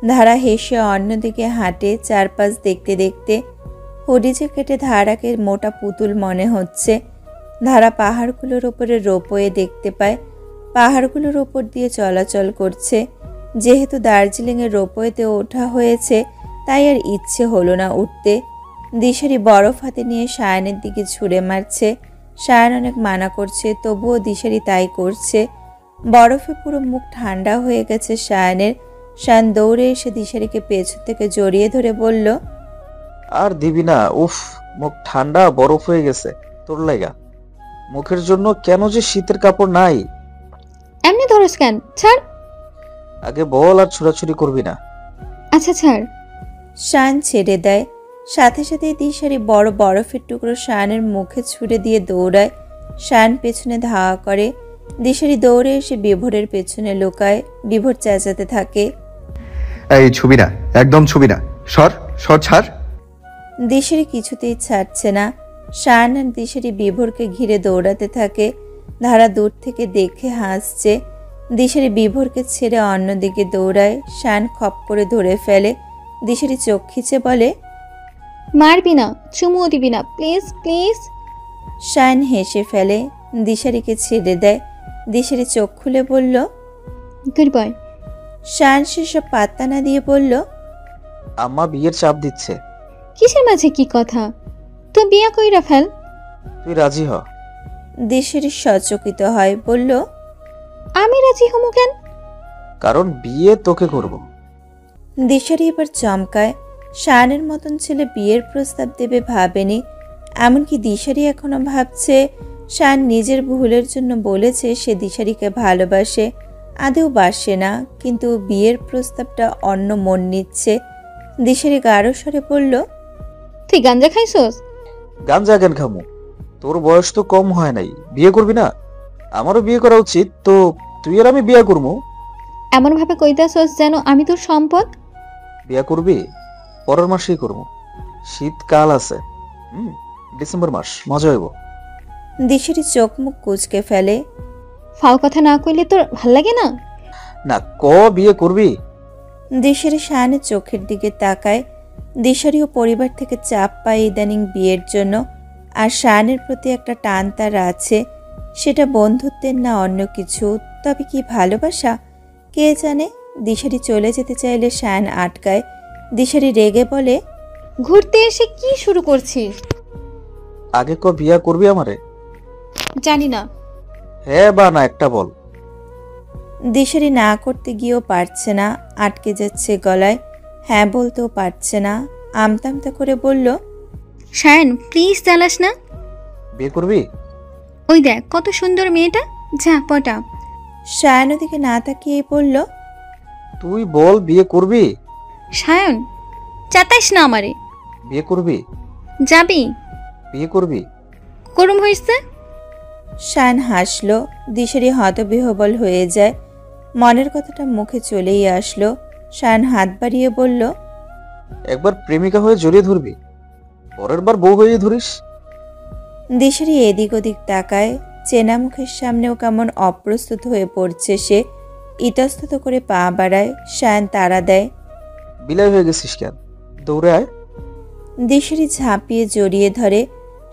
ধারা হেসে অন্যদিকে হাঁটে, চারপাশ দেখতে দেখতে। হুডি জ্যাকেটে ধারাকে মোটা পুতুল মনে হচ্ছে। ধারা পাহাড়গুলোর ওপরে রোপওয়ে দেখতে পায়। পাহাড়গুলোর ওপর দিয়ে চলাচল করছে। যেহেতু দার্জিলিংয়ের রোপওয়েতে ওঠা হয়েছে, তাই আর ইচ্ছে হলো না উঠতে। দিশারি বরফ হাতে নিয়ে সায়নের দিকে ছুঁড়ে মারছে। সায়ন অনেক মানা করছে, তবুও দিশারি তাই করছে। বরফে পুরো মুখ ঠান্ডা হয়ে গেছে সায়নের। সায়ন দৌড়ে এসে দিশারিকে পেছন থেকে জড়িয়ে ধরে বলল, আর দিবি না, উফ, মুখ ঠান্ডা বরফ হয়ে গেছে তোর লাগা। মুখের জন্য কেন যে শীতের কাপড় নাই? এমনি ধরস কেন? ছাড়। আগে বল, আর ছুড়াছুড়ি করবি না। আচ্ছা ছাড়। সায়ন ছেড়ে দেয়। সাথে সাথেই দিশারি বড় বরফের টুকরো সায়নের মুখে ছুঁড়ে দিয়ে দৌড়ায়। সায়ন পেছনে ধাওয়া করে। দিশারি দৌড়ে এসে বিভোরের পেছনে লুকায়। বিভোর চেঁচাতে থাকে, এই ছবি না, একদম ছবি না, সর সর, ছাড়। দিশারি কিছুতেই ছাড়ছে না। সায়ন আর দিশারি বিভোরকে ঘিরে দৌড়াতে থাকে। ধারা দূর থেকে দেখে হাসছে। দিশারি বিভোরকে ছেড়ে অন্যদিকে দৌড়ায়। সায়ন খপ করে ধরে ফেলে। দিশারি চোখ খিচে বলে, মারবি না, চুমুও দিবি না, প্লিজ প্লিজ। সায়ন হেসে ফেলে। দিশারিকে ছেড়ে দেয়। দিশারি চোখ খুলে বলল, গুড বয়। সায়ন সেসব পাত্তা না দিয়ে বলল, আম্মা বিয়ের চাপ দিচ্ছে। কিসের মাঝে কি কথা? তুই বিয়া কইরা ফেল। তুই রাজি হ। দিশারি সচকিত হয়, বলল, আমি রাজি হমু কেন? কারণ বিয়ে তোকে করব। দিশারি এবার চমকায়। শায়নের মতন ছেলে বিয়ের প্রস্তাব দেবে ভাবেনি। এমনকি দিশারি এখনো ভাবছে শায়ন নিজের ভুলের জন্য বলেছে সে দিশারিকে ভালোবাসে। আদেও বাসে না, কিন্তু বিয়ের প্রস্তাবটা অন্য মন নিচ্ছে। দিশারি গাঢ় স্বরে বলল, তুই গাঞ্জা খাইছস? গাঞ্জা কেন খামু? তোর বয়স তো কম হয় নাই, বিয়ে করবি না? আমারও বিয়ে করা উচিত, তো তুই আর আমি বিয়ে করবো। এমন ভাবে কইতাছস যেন আমি তোর সম্পদ। বিয়ে করবি? পরের মাসেই করবো। শীতকাল আছে, ডিসেম্বর মাস, মজা হইব। দিশারি চোখ মুখ কুঁচকে ফেলে। ফাও কথা না কইলে তোর ভাল লাগে না? না, বিয়ে করবি? দিশারি শায়নের চোখের দিকে তাকায়। দিশারিও পরিবার থেকে চাপ পায় ইদানিং বিয়ের জন্য। আর শায়নের প্রতি একটা টান তার আছে। সেটা বন্ধুত্বের না অন্য কিছু, তবে কি ভালোবাসা কে জানে। দিশারি চলে যেতে চাইলে শায়ন আটকায়। দিশারি রেগে বলে, ঘুরতে এসে কি শুরু করছিস? আগে বিয়ে করবি আমারে? জানি না। হ্যাঁ বা না একটা বল। দিশারি না করতে গিয়েও পারছে না, আটকে যাচ্ছে গলায়। হ্যাঁ বলতেও পারছে না, আমতামতা করে বলল, শায়ন প্লিজ জ্বালাস না। বিয়ে করবি? ওই দেখ কত সুন্দর মেয়েটা, যা পটা। শায়ন ওদিকে না তাকিয়ে বলল, তুই বল, বিয়ে করবি? শায়ন চাতাইস না আমারে। বিয়ে করবি? যাবি? বিয়ে করবি? গরম হইছে। শায়ন হাসল। দিশারি হতবিহ্বল হয়ে যায়। মনের কথাটা মুখে চলেই আসলো। শায়ন হাত বাড়িয়ে বলল, একবার প্রেমিকা হয়ে জড়িয়ে ধরবি, পরের বার বউ হয়ে ধরিস। দিশারি এদিক ওদিক তাকায়। চেনা মুখের সামনেও কেমন অপ্রস্তুত হয়ে পড়ছে সে। ইতস্তত করে পা বাড়ায়। শায়ান তাড়া দেয়। বিলাই হয়ে গেছিস কেন? দৌড়ে আয়। দিশেরি ঝাঁপিয়ে জড়িয়ে ধরে।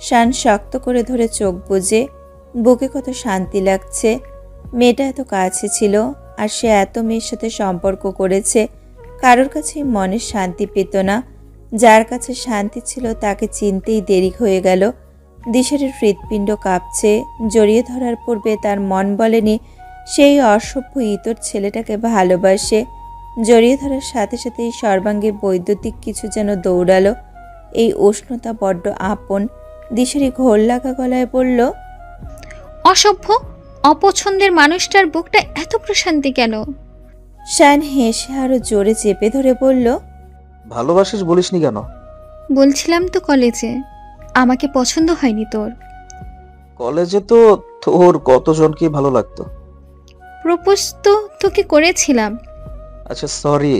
শান শক্ত করে ধরে চোখ বুজে। বুকে কত শান্তি লাগছে। মেয়েটা এত কাছে ছিল, আর সে এত মেয়ের সাথে সম্পর্ক করেছে। কারোর কাছে মনে শান্তি পেত না। যার কাছে শান্তি ছিল তাকে চিনতেই দেরি হয়ে গেল। দিশেরির হৃৎপিণ্ড কাঁপছে। জড়িয়ে ধরার পূর্বে তার মন বলেনি সেই অসভ্য ইতর ছেলেটাকে ভালোবাসে। জড়িয়ে ধরার সাথে সাথেই সর্বাঙ্গে বৈদ্যুতিক কিছু যেন দৌড়ালো। এই উষ্ণতা বড্ড আপন। দিশেরি ঘোর লাগা গলায় বলল, অসভ্য, অপছন্দের মানুষটার বুকটা এত প্রশান্তি কেন? শান হেসে আরো জোরে চেপে ধরে বলল, ভালোবাসিস বলিসনি কেন? বলছিলাম তো কলেজে আমাকে পছন্দ হয়নি তোর। কলেজে তো তোর কতজনকে ভালো লাগতো। প্রপোজ তো তোকে করেছিলাম। আচ্ছা সরি।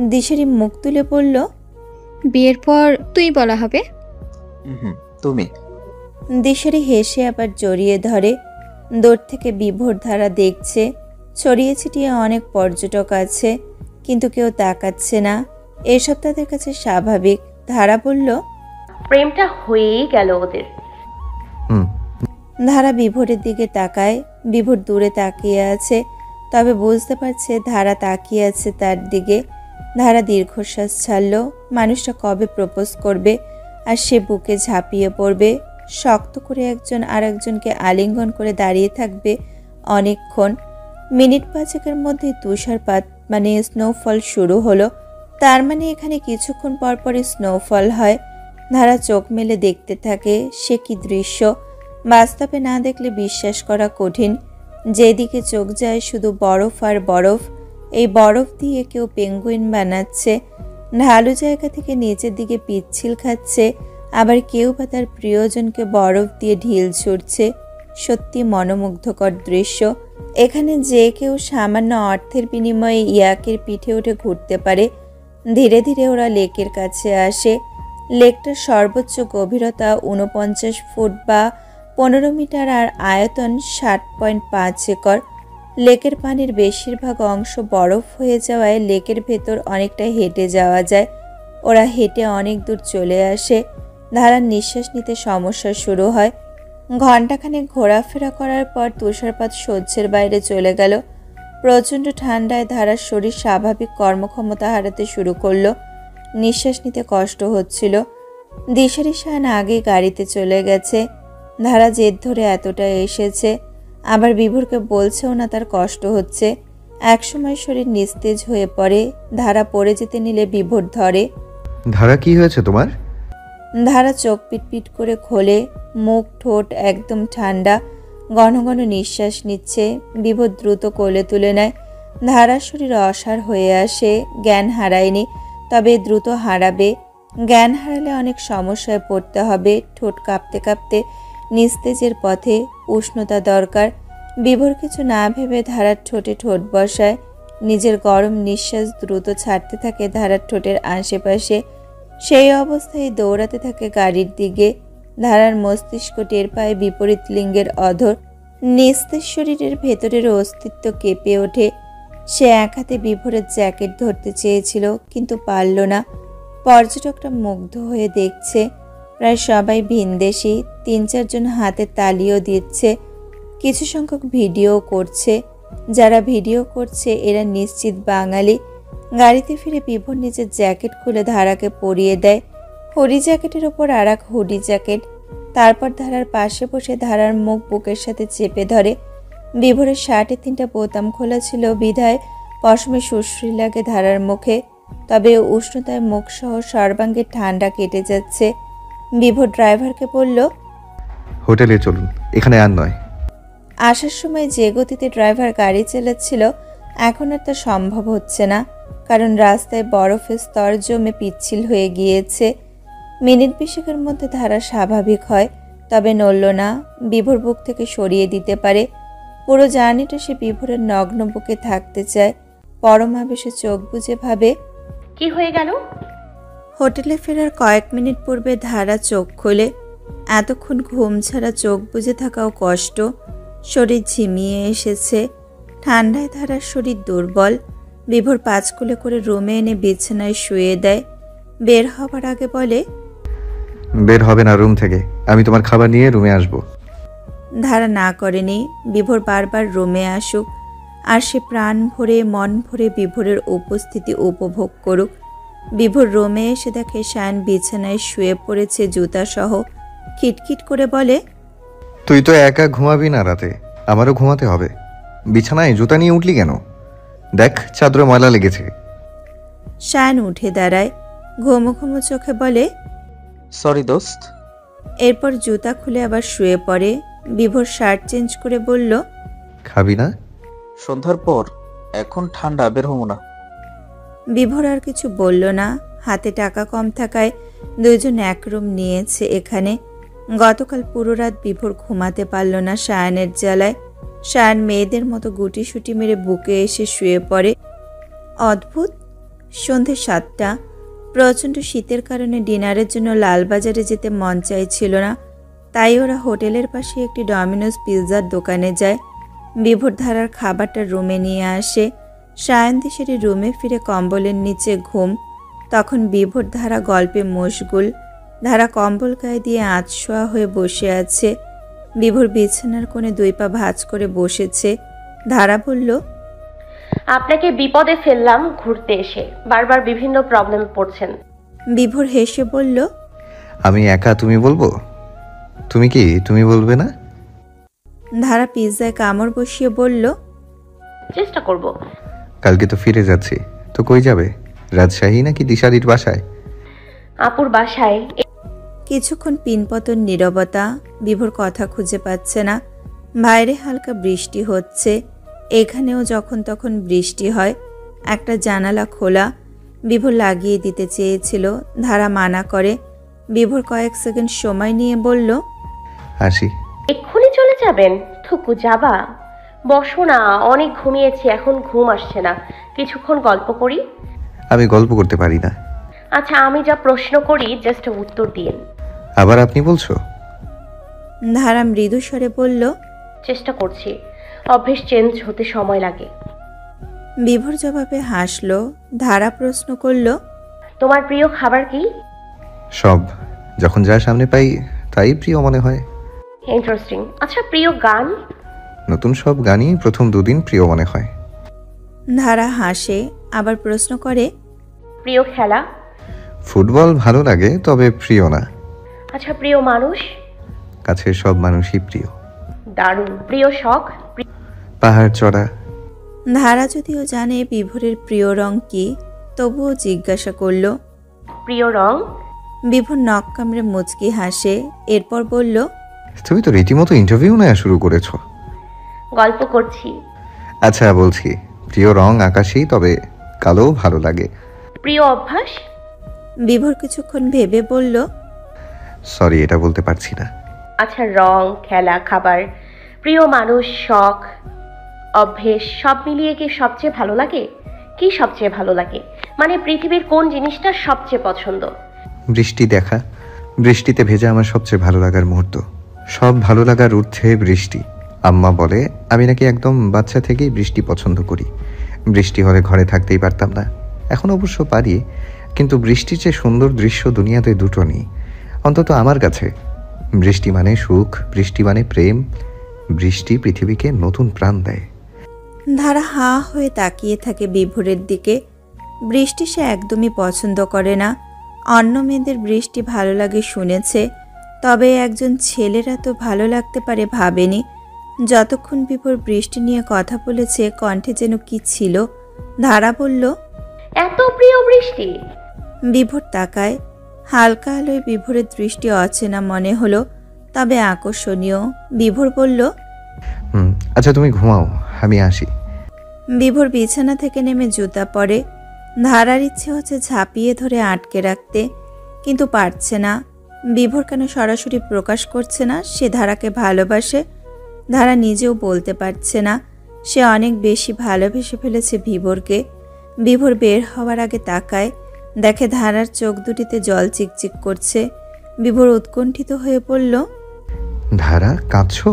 দিশেরি মুখ তুলে বলল, বিয়ের পর তুই বলা হবে। হুম, তুমি। দিশেরি হেসে আবার জড়িয়ে ধরে। দূর থেকে বিভোর ধারা দেখছে। ছড়িয়ে ছিটিয়ে অনেক পর্যটক আছে, কিন্তু কেউ তাকাচ্ছে না। এসব তাদের কাছে স্বাভাবিক। ধারা বলল, প্রেমটা হয়েই গেল ওদের। হুম। ধারা বিভোরের দিকে তাকায়। বিভোর দূরে তাকিয়ে আছে, তবে বুঝতে পারছে ধারা তাকিয়ে আছে তার দিকে। ধারা দীর্ঘশ্বাস ছাড়ল। মানুষটা কবে প্রপোজ করবে আর সে বুকে ঝাঁপিয়ে পড়বে। শক্ত করে একজন আর একজনকে আলিঙ্গন করে দাঁড়িয়ে থাকবে অনেকক্ষণ। মিনিট পাঁচেকের মধ্যে তুষারপাত মানে স্নোফল শুরু হলো। তার মানে এখানে কিছুক্ষণ পরপরই স্নোফল হয়। ধারা চোখ মেলে দেখতে থাকে। সে কি দৃশ্য! বাস্তবে না দেখলে বিশ্বাস করা কঠিন। যেদিকে চোখ যায় শুধু বরফ আর বরফ। এই বরফ দিয়ে কেউ পেঙ্গুইন বানাচ্ছে, ঢালু জায়গা থেকে নিচের দিকে পিচ্ছিল খাচ্ছে, আবার কেউ বা তার প্রিয়জনকে বরফ দিয়ে ঢিল ছুড়ছে। সত্যি মনোমুগ্ধকর দৃশ্য। এখানে যে কেউ সামান্য অর্থের বিনিময়ে ইয়াকের পিঠে উঠে ঘুরতে পারে। ধীরে ধীরে ওরা লেকের কাছে আসে। লেকটার সর্বোচ্চ গভীরতা ৪৯ ফুট বা ১৫ মিটার আর আয়তন ৭.৫ একর। লেকের পানির বেশিরভাগ অংশ বরফ হয়ে যাওয়ায় লেকের ভেতর অনেকটা হেঁটে যাওয়া যায়। ওরা হেঁটে অনেক দূর চলে আসে। ধারার নিঃশ্বাস নিতে সমস্যা শুরু হয়। ঘণ্টাখানেক ঘোরাফেরা করার পর তুষারপাত সহ্যের বাইরে চলে গেল। প্রচণ্ড ঠান্ডায় ধারার শরীর স্বাভাবিক কর্মক্ষমতা হারাতে শুরু করলো। নিঃশ্বাস নিতে কষ্ট হচ্ছিল। দিশেরি শান আগে গাড়িতে চলে গেছে। ধারা জেদ ধরে এতটা এসেছে, আবার বিভোরকে বলছেও না তার কষ্ট হচ্ছে। একসময় শরীর নিস্তেজ হয়ে পড়ে। ধারা পড়ে যেতে নিলে বিভোর ধরে। ধারা কি হয়েছে তোমার? ধারা চোখ পিটপিট করে খোলে। মুখ ঠোঁট একদম ঠান্ডা। ঘন ঘন নিঃশ্বাস নিচ্ছে। বিভোর দ্রুত কোলে তুলে নেয়। ধারার শরীর অসাড় হয়ে আসে। জ্ঞান হারায়নি, তবে দ্রুত হারাবে। জ্ঞান হারালে অনেক সমস্যায় পড়তে হবে। ঠোঁট কাঁপতে কাঁপতে নিস্তেজের পথে। উষ্ণতা দরকার। বিভোর কিছু না ভেবে ধারার ঠোঁটে ঠোঁট বসায়। নিজের গরম নিঃশ্বাস দ্রুত ছাড়তে থাকে ধারার ঠোঁটের আশেপাশে। সেই অবস্থায় দৌড়াতে থাকে গাড়ির দিকে। ধারার মস্তিষ্ক টের পায় বিপরীত লিঙ্গের অধর। নিস্তেজ শরীরের ভেতরের অস্তিত্ব কেঁপে ওঠে। সে এক হাতে বিভোরের জ্যাকেট ধরতে চেয়েছিল, কিন্তু পারল না। পর্যটকরা মুগ্ধ হয়ে দেখছে। প্রায় সবাই ভিনদেশি। ৩-৪ জন হাতে তালিও দিচ্ছে। কিছু সংখ্যক ভিডিও করছে। যারা ভিডিও করছে এরা নিশ্চিত বাঙালি। গাড়িতে ফিরে বিভোর নিজের জ্যাকেট খুলে ধারাকে পরিয়ে দেয়। হুডি জ্যাকেটের ওপর আর এক হুডি জ্যাকেট। তারপর ধারার পাশে বসে ধারার মুখ বুকের সাথে চেপে ধরে। বিভোরের শার্টে ৩টা বোতাম খোলা ছিল বিধায় পশমে সুশ্রী লাগে ধারার মুখে। তবে উষ্ণতায় মুখসহ সর্বাঙ্গে ঠান্ডা কেটে যাচ্ছে। বিভোর ড্রাইভারকে বলল, হোটেলে চলুন, এখানে আর নয়। আসার সময় যে গতিতে ড্রাইভার গাড়ি চালাচ্ছিল এখন আর তা সম্ভব হচ্ছে না, কারণ রাস্তায় বরফের স্তর জমে পিচ্ছিল হয়ে গিয়েছে। মিনিট ২০-এর মধ্যে ধারা স্বাভাবিক হয়, তবে নড়ল না। বিভোর বুক থেকে সরিয়ে দিতে পারে। পুরো জার্নিটা সে বিভোরের নগ্ন বুকে থাকতে চায়। পরম আবেশে চোখ বুজে ভাবে, কি হয়ে গেল? হোটেলে ফেরার কয়েক মিনিট পূর্বে ধারা চোখ খোলে। এতক্ষণ ঘুম ছাড়া চোখ বুজে থাকাও কষ্ট, শরীর ঝিমিয়ে এসেছে। ঠান্ডায় ধারার শরীর দুর্বল। বিভোর পাঁচকুলে করে রুমে এনে বিছানায় শুয়ে দেয়। বের হবার আগে বলে, বের হবে না রুম থেকে, আমি তোমার খাবার নিয়ে রুমে আসব। ধারা না করেনি। বিভোর বারবার রুমে আসুক, আর সে প্রাণ ভরে মন ভরে বিভোরের উপস্থিতি উপভোগ করুক। বিভোর রুমে এসে দেখে শায়ন বিছানায় শুয়ে পড়েছে জুতাসহ। খিটখিট করে বলে, তুই তো একা ঘুমাবি না রাতে, আমারও ঘুমাতে হবে। বিছানায় জুতা নিয়ে উঠলি কেন? দেখ চাদরে ময়লা লেগেছে। শায়ন উঠে দাঁড়ায়, ঘুমো ঘুমো চোখে বলে, সরি দোস্ত। এরপর জুতা খুলে আবার শুয়ে পড়ে। বিভোর শার্ট চেঞ্জ করে বলল, খাবি না? সন্ধ্যার পর, এখন ঠান্ডা, বের হবো না। বিভোর আর কিছু বলল না। হাতে টাকা কম থাকায় দুইজন এক রুম নিয়েছে এখানে। গতকাল পুরো রাত বিভোর ঘুমাতে পারল না শায়নের জ্বালায়। শায়ন মেয়েদের মতো গুটিসুটি মেরে বুকে এসে শুয়ে পড়ে। অদ্ভুত। সন্ধে 7টা। প্রচণ্ড শীতের কারণে ডিনারের জন্য লালবাজারে যেতে মন চাইছিল না, তাই ওরা হোটেলের পাশে একটি ডমিনোজ পিৎজার দোকানে যায়। বিভোর ধারার খাবারটা রুমে নিয়ে আসে। শায়ন দেশের রুমে ফিরে কম্বলের নিচে ঘুম। তখন বিভোর ধারা গল্পে মশগুল। ধারা কম্বল গায়ে দিয়ে আধশোয়া হয়ে বসে আছে। বিভোর বিছানার কোণে 2 পা ভাঁজ করে বসেছে। ধারা বলল, আপনাকে বিপদে ফেললাম ঘুরতে এসে, বারবার বিভিন্ন প্রবলেমে পড়ছেন। বিভোর হেসে বলল, আমি একা তুমি বলবো? তুমি কি তুমি বলবে না? ধারা পিৎজায় কামড় বসিয়ে বলল, চেষ্টা করব। কালকে তো ফিরে যাচ্ছি, তো কই যাবে? রাজশাহী নাকি দিশারির বাসায়? আপুর বাসায়। কিছুক্ষণ পিনপতন নীরবতা। বিভোর কথা খুঁজে পাচ্ছে না। বাইরে হালকা বৃষ্টি হচ্ছে। এখানেও যখন তখন বৃষ্টি হয়। একটা জানালা খোলা। বিভোর লাগিয়ে দিতে চেয়েছিল, ধারা মানা করে। বিভোর কয়েক সেকেন্ড সময় নিয়ে বলল, আসি। এক্ষুনি চলে যাবেন? থুকু যাবা? বসো না, অনেক ঘুমিয়েছি, এখন ঘুম আসছে না, কিছুক্ষণ গল্প করি। আমি গল্প করতে পারি না। আচ্ছা, আমি যা প্রশ্ন করি জাস্ট উত্তর দিন। আবার আপনি বলছো? ধারা মৃদু স্বরে বলল, চেষ্টা করছি, অভ্যেস চেঞ্জ হতে সময় লাগে। বিভোর জবাবে হাসল। ধারা প্রশ্ন করল, তোমার প্রিয় খাবার কি? সব, যখন যা সামনে পাই তাই প্রিয় মনে হয়। ইন্টারেস্টিং। আচ্ছা, প্রিয় গান? নতুন সব গানই প্রথম 2 দিন প্রিয় মনে হয়। ধারা হাসে, আবার প্রশ্ন করে, প্রিয় খেলা? ফুটবল ভালো লাগে, তবে প্রিয় না। আচ্ছা, প্রিয় মানুষ? কাছের সব মানুষই প্রিয়। দারুণ। প্রিয় শখ? পাহাড় চড়া। ধারা যদিও জানে বিভোরের প্রিয় রং কি, তবুও জিজ্ঞাসা করল। প্রিয় রং? বিভোর নখ কামড়ে মুচকি হাসে। এরপর বলল, তুমি তো রীতিমতো ইন্টারভিউ নেওয়া শুরু করেছো। গল্প করছি। আচ্ছা বলছি, প্রিয় রং আকাশী, তবে কালো ভালো লাগে। প্রিয় অভ্যাস? বিভোর কিছুক্ষণ ভেবে বলল, সরি, এটা বলতে পারছি না। আচ্ছা, রং, খেলা, খাবার, প্রিয় মানুষ, শখ, অভ্যেস সব মিলিয়ে কি সবচেয়ে ভালো লাগে? কি সবচেয়ে ভালো লাগে মানে পৃথিবীর কোন জিনিসটা সবচেয়ে পছন্দ? বৃষ্টি দেখা। বৃষ্টিতে ভেজা আমার সবচেয়ে ভালো লাগার মুহূর্ত। সব ভালো লাগার ঊর্ধ্বে বৃষ্টি। আম্মা বলে আমি নাকি একদম বাচ্চা থেকেই বৃষ্টি পছন্দ করি। বৃষ্টি হলে ঘরে থাকতেই পারতাম না। এখন অবশ্য পারি, কিন্তু বৃষ্টির চেয়ে সুন্দর দৃশ্য দুনিয়াতে দুটো নেই, অন্তত আমার কাছে। বৃষ্টি মানে সুখ, বৃষ্টি মানে প্রেম, বৃষ্টি পৃথিবীকে নতুন প্রাণ দেয়। ধারা হাঁ হয়ে তাকিয়ে থাকে বিভোরের দিকে। বৃষ্টি সে একদমই পছন্দ করে না। অন্য মেয়েদের বৃষ্টি ভালো লাগে শুনেছে, তবে একজন ছেলের এত ভালো লাগতে পারে ভাবেনি। যতক্ষণ বিভোর বৃষ্টি নিয়ে কথা বলেছে, কণ্ঠে যেন কি ছিল। ধারা বলল, এত প্রিয় বৃষ্টি? বিভোর তাকায়। হালকা আলোয় বিভোরের দৃষ্টি অচেনা মনে হলো, তবে আকর্ষণীয়। বিভোর বলল, আচ্ছা তুমি ঘুমাও, আমি আসি। বিভোর বিছানা থেকে নেমে জুতা পরে। ধারার ইচ্ছে হচ্ছে ঝাঁপিয়ে ধরে আটকে রাখতে, কিন্তু পারছে না। বিভোর কেন সরাসরি প্রকাশ করছে না সে ধারাকে ভালোবাসে? ধারা নিজেও বলতে পারছে না। সে অনেক বেশি ভালোবেসে ফেলেছে বিভোরকে। বিভোর বের হওয়ার আগে তাকায়, দেখে ধারার চোখ দুটিতে জল চিকচিক করছে। বিভোর উৎকণ্ঠিত হয়ে পড়ল। ধারা, কাঁদছো?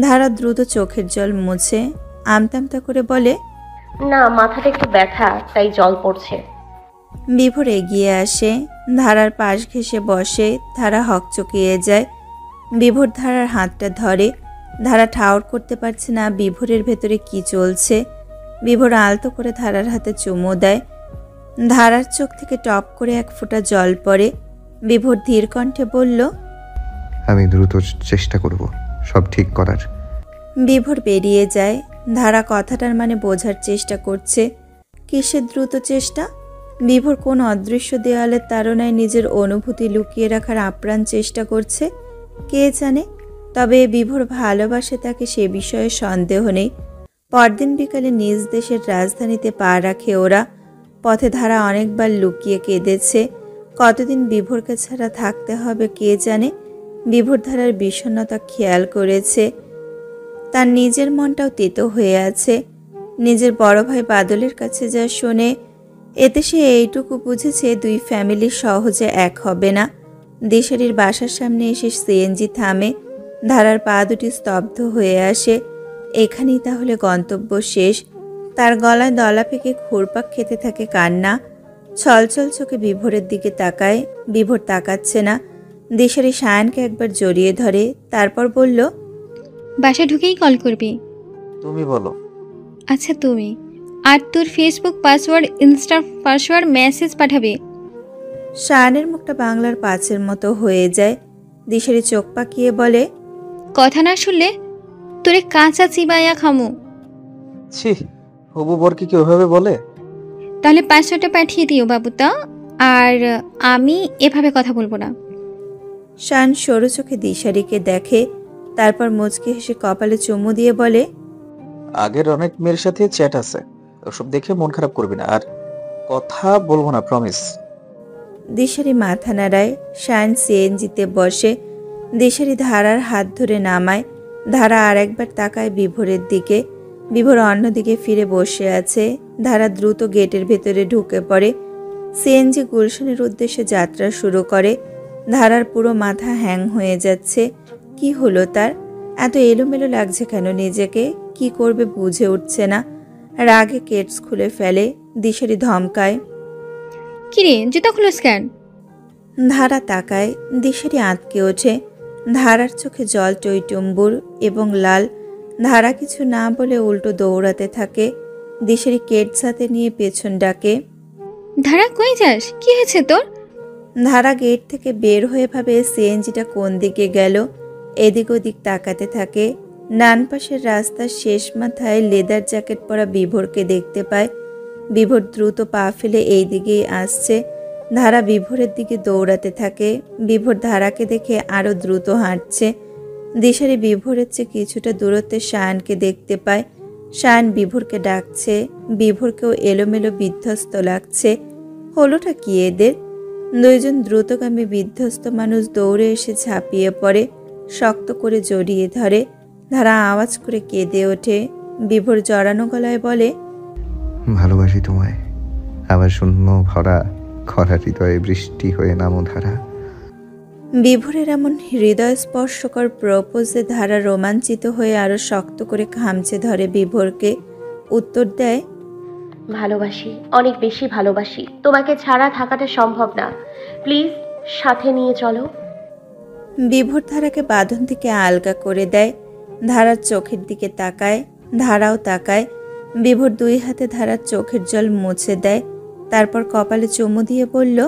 ধারা দ্রুত চোখের জল মুছে আমতা আমতা করে বলে, না, মাথাটা একটু ব্যথা, তাই জল পড়ছে। বিভোর এগিয়ে আসে, ধারার পাশ ঘেঁষে বসে। ধারা হকচকিয়ে যায়। বিভোর ধারার হাতটা ধরে। ধারা ঠাউর করতে পারছে না বিভোরের ভেতরে কি চলছে। বিভোর আলতো করে ধারার হাতে চুমু দেয়। ধারার চোখ থেকে টপ করে এক ফোঁটা জল পড়ে। বিভোর ধীর কণ্ঠে বলল, আমি দ্রুত চেষ্টা করব সব ঠিক করার। বিভোর বেরিয়ে যায়। ধারা কথাটার মানে বোঝার চেষ্টা করছে। কিসের দ্রুত চেষ্টা? বিভোর কোন অদৃশ্য দেয়ালের তাড়নায় নিজের অনুভূতি লুকিয়ে রাখার আপ্রাণ চেষ্টা করছে, কে জানে। তবে বিভোর ভালোবাসে তাকে, সে বিষয়ে সন্দেহ নেই। পরদিন বিকালে নিজ দেশের রাজধানীতে পা রাখে ওরা। পথে ধারা অনেকবার লুকিয়ে কেঁদেছে। কতদিন বিভোরকে ছাড়া থাকতে হবে কে জানে। বিভোর ধারার বিষণ্ণতা খেয়াল করেছে। তার নিজের মনটাও তেতো হয়ে আছে। নিজের বড় ভাই বাদলের কাছে যা শোনে, এতে সে এইটুকু বুঝেছে দুই ফ্যামিলি সহজে এক হবে না। দিশারির বাসার সামনে এসে সিএনজি থামে। ধারার পা দুটি স্তব্ধ হয়ে আসে। এখানেই তাহলে গন্তব্য শেষ। তার গলায় দলা পেকে ঘুরপাক খেতে থাকে কান্না। ছলছল চোখে বিভোরের দিকে তাকায়। বিভোর তাকাচ্ছে না। দিশারি সায়ানকে একবার জড়িয়ে ধরে, তারপর বলল, বাসা ঢুকেই কল করবি। তুমি বলো। আচ্ছা তুমি। আর তোর Facebook password, Insta password, message পাঠাবি। সায়ানের মুখটা বাংলার পাঁচের মতো হয়ে যায়। দিশারি চোখ পাকিয়ে বলে, কথা না শুনলে তোরে কাঁচা চিবাইয়া খামু। ছি, হবু বরকে কি ওভাবে বলে? তাহলে পাসওয়ার্ডটা পাঠিয়ে দিও বাবুটা। আর আমি এভাবে কথা বলবো না। শান সরু চোখে দিশারিকে দেখে, তারপর মুচকি হেসে কপালে চুমু দিয়ে বলে, আগের অনেক মেয়ের সাথে চ্যাট আছে, ওসব দেখে মন খারাপ করবি না, আর কথা বলবো না, প্রমিস। দিশারি মাথা নাড়ায়। শান সিএনজিতে বসে। দিশারি ধারার হাত ধরে নামায়। ধারা আর একবার তাকায় বিভোরের দিকে। বিভোর অন্যদিকে ফিরে বসে আছে। ধারা দ্রুত গেটের ভেতরে ঢুকে পড়ে। সিএনজি গুলশানের উদ্দেশ্যে যাত্রা শুরু করে। ধারার পুরো মাথা হ্যাং হয়ে যাচ্ছে। কি হলো তার? এত এলোমেলো লাগছে কেন নিজেকে? কি করবে বুঝে উঠছে না। রাগে কেটস খুলে ফেলে। দিশারি ধমকায়, কিরে জুতা খুলোস কেন? ধারা তাকায়। দিশারি আঁতকে ওঠে। ধারার চোখে জল টইটুম্বুর এবং লাল। ধারা কিছু না বলে উল্টো দৌড়াতে থাকে। দিশারি কেটস হাতে নিয়ে পেছন ডাকে। ধারা কই যাস? কি হয়েছে তোর? ধারা গেট থেকে বের হয়ে ভাবে সিএনজিটা কোন দিকে গেল। এদিক ওদিক তাকাতে থাকে। ডান পাশের রাস্তার শেষ মাথায় লেদার জ্যাকেট পরা বিভোরকে দেখতে পায়। বিভোর দ্রুত পা ফেলে এই দিকেই আসছে। ধারা বিভোরের দিকে দৌড়াতে থাকে। বিভোর ধারাকে দেখে আরো দ্রুত হাঁটছে। দিশারি বিভোরের চেয়ে কিছুটা দূরত্বে শায়ানকে দেখতে পায়। শায়ান বিভোরকে ডাকছে। বিভোরকেও এলোমেলো বিধ্বস্ত লাগছে। হলোটা কি এদের? দুইজন দ্রুতগামী বিধ্বস্ত মানুষ দৌড়ে এসে ঝাঁপিয়ে পড়ে, শক্ত করে জড়িয়ে ধরে। ধারা আওয়াজ করে কেঁদে ওঠে। বিভোর জড়ানো গলায় বলে, ভালোবাসি তোমায়। আবার শূন্য ভরা খরা হৃদয়ে বৃষ্টি হয়ে নামো ধারা। বিভোরের এমন হৃদয় স্পর্শকর প্রপোজে ধারা রোমাঞ্চিত হয়ে আরো শক্ত করে খামচে ধরে বিভোরকে। উত্তর দেয়, ভালোবাসি, অনেক বেশি ভালোবাসি। তোমাকে ছাড়া থাকাটা সম্ভব না। প্লিজ সাথে নিয়ে চলো। বিভোর ধারাকে বাঁধন থেকে আলগা করে দেয়। ধারার চোখের দিকে তাকায়। ধারাও তাকায়। বিভোর দুই হাতে ধারার চোখের জল মুছে দেয়। তারপর কপালে চুমু দিয়ে বলল,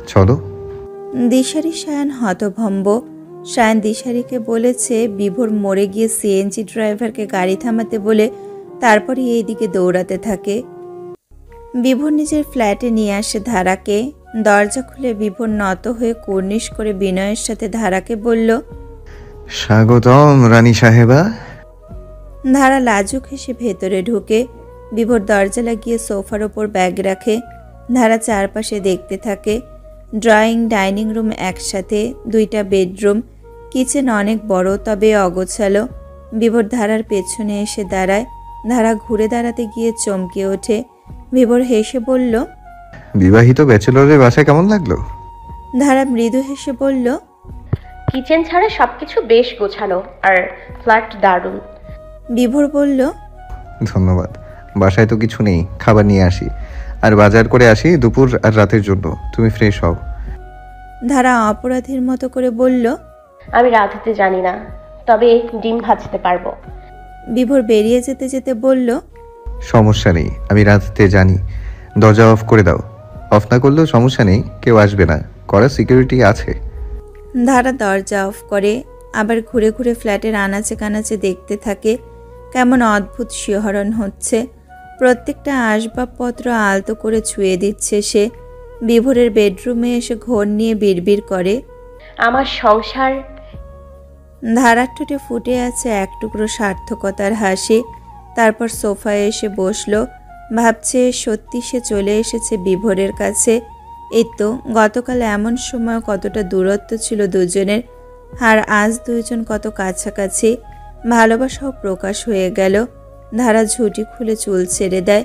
চলো। দিশারি শায়ান হতভম্ব। শায়ান দিশারিকে বলেছে বিভোর মরে গিয়ে সিএনজি ড্রাইভারকে গাড়ি থামাতে বলে, তারপরে এই দিকে দৌড়াতে থাকে। বিভোর নিজের ফ্ল্যাটে নিয়ে আসে ধারাকে। দরজা খুলে বিভোর নত হয়ে কুর্নিশ করে বিনয়ের সাথে ধারাকে বলল, স্বাগতম রানী সাহেবা। ধারা লাজুক হেসে ভেতরে ঢুকে। বিভোর দরজা লাগিয়ে সোফার ওপর ব্যাগ রাখে। ধারা চারপাশে দেখতে থাকে। ড্রয়িং ডাইনিং রুম একসাথে, দুইটা বেডরুম, কিচেন অনেক বড় তবে অগোছালো। বিভোর ধারার পেছনে এসে দাঁড়ায়। ধারা ঘুরে দাঁড়াতে গিয়ে চমকে ওঠে। বিভোর হেসে বলল, বিবাহিত ব্যাচেলরের বাসা কেমন লাগলো? ধারা মৃদু হেসে বলল, কিচেন ছাড়া সবকিছু বেশ গোছানো, আর ফ্ল্যাট দারুণ। বিভোর বলল, ধন্যবাদ। বাসায় তো কিছু নেই, খাবার নিয়ে আসি, আর বাজার করে আসি দুপুর আর রাতের জন্য। তুমি ফ্রেশ হও। ধারা অপরাধীর মতো করে বলল, আমি রাঁধতে জানি না, তবে ডিম ভাজতে পারবো। বিভোর বেরিয়ে যেতে যেতে বলল, সমস্যা নেই, আমি রাঁধতে জানি। দরজা অফ করে দাও। অফ না করলেও সমস্যা নেই, কেউ আসবে না, কড়া সিকিউরিটি আছে। ধারা দরজা অফ করে আবার ঘুরে ঘুরে ফ্ল্যাটের আনাচে কানাচে দেখতে থাকে। কেমন অদ্ভুত শিহরণ হচ্ছে। প্রত্যেকটা আসবাবপত্র আলতো করে ছুঁয়ে দিচ্ছে সে। বিভোরের বেডরুমে এসে ঘোর নিয়ে বিড়বিড় করে। আমার সংসার। ধারার ঠোঁটে ফুটে আছে এক টুকরো সার্থকতার হাসি। তারপর সোফায় এসে বসলো। ভাবছে সত্যি সে চলে এসেছে বিভোরের কাছে। এই তো গতকাল এমন সময় কতটা দূরত্ব ছিল দুজনের, আর আজ দুইজন কত কাছাকাছি। ভালোবাসাও প্রকাশ হয়ে গেল। ধারা ঝুঁটি খুলে চুল ছেড়ে দেয়,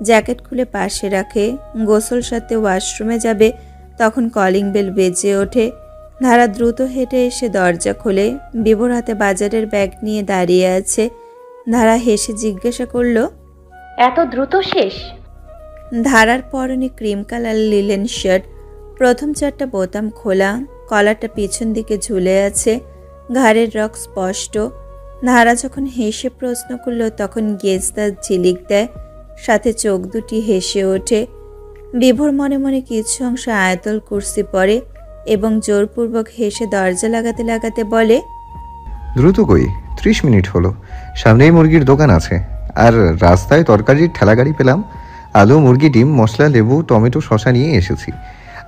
জ্যাকেট খুলে পাশে রাখে। গোসল সারতে ওয়াশরুমে যাবে, তখন কলিং বেল বেজে ওঠে। ধারা দ্রুত হেঁটে এসে দরজা খোলে। বিভোর হাতে বাজারের ব্যাগ নিয়ে দাঁড়িয়ে আছে। ধারা হেসে জিজ্ঞাসা করল, এত দ্রুত শেষ? ধারার পরনে ক্রিম কালার লিলেন শার্ট, প্রথম 4টা বোতাম খোলা, কলারটা পিছন দিকে ঝুলে আছে, ঘাড়ের রগ স্পষ্ট। ধারা যখন হেসে প্রশ্ন করল তখন গেজদার ঝিলিক দেয়, সাথে চোখ দুটি হেসে ওঠে। বিভোর মনে মনে কিছু অংশ আয়াতুল কুরসি পড়ে এবং জোরপূর্বক হেসে দরজা লাগাতে লাগাতে বলে, দ্রুত কই, 30 মিনিট হলো। সামনেই মুরগির দোকান আছে, আর রাস্তায় তরকারির ঠেলাগাড়ি পেলাম। আলু, মুরগি, ডিম, মশলা, লেবু, টমেটো, শসা নিয়ে এসেছি।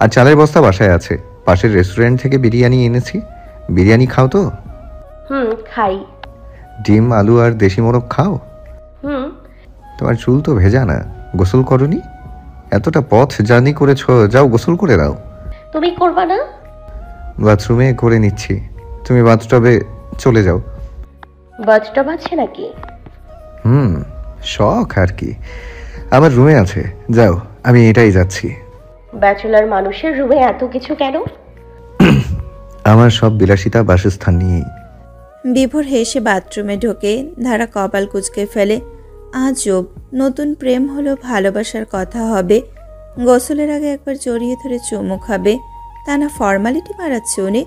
আর চালের বস্তা বাসায় আছে। পাশের রেস্টুরেন্ট থেকে বিরিয়ানি এনেছি। বিরিয়ানি খাও তো? খাই। ডিম, আলু আর দেশি মোরগ খাও? তোমার চুল তো ভেজা না, গোসল করনি? এতটা পথ জার্নি করেছ, যাও গোসল করে দাও। তুমি করবা না? বাথরুমে করে নিচ্ছি, তুমি বাথটবে চলে যাও। বাথটব আছে নাকি? শখ আর কি। আমার রুমে আছে, যাও, আমি এটাই যাচ্ছি। ব্যাচেলর মানুষের রুমে এত কিছু কেন? আমার সব বিলাসিতা বাসস্থান নিয়েই। বিভোর হেসে বাথরুমে ঢোকে। ধারা কপাল কুঁচকে ফেলে। আজব, নতুন প্রেম হলো, ভালোবাসার কথা হবে। গোসলের আগে একবার জড়িয়ে ধরে চুমু খাবে, তা না ফর্মালিটি মারাচ্ছে উনি।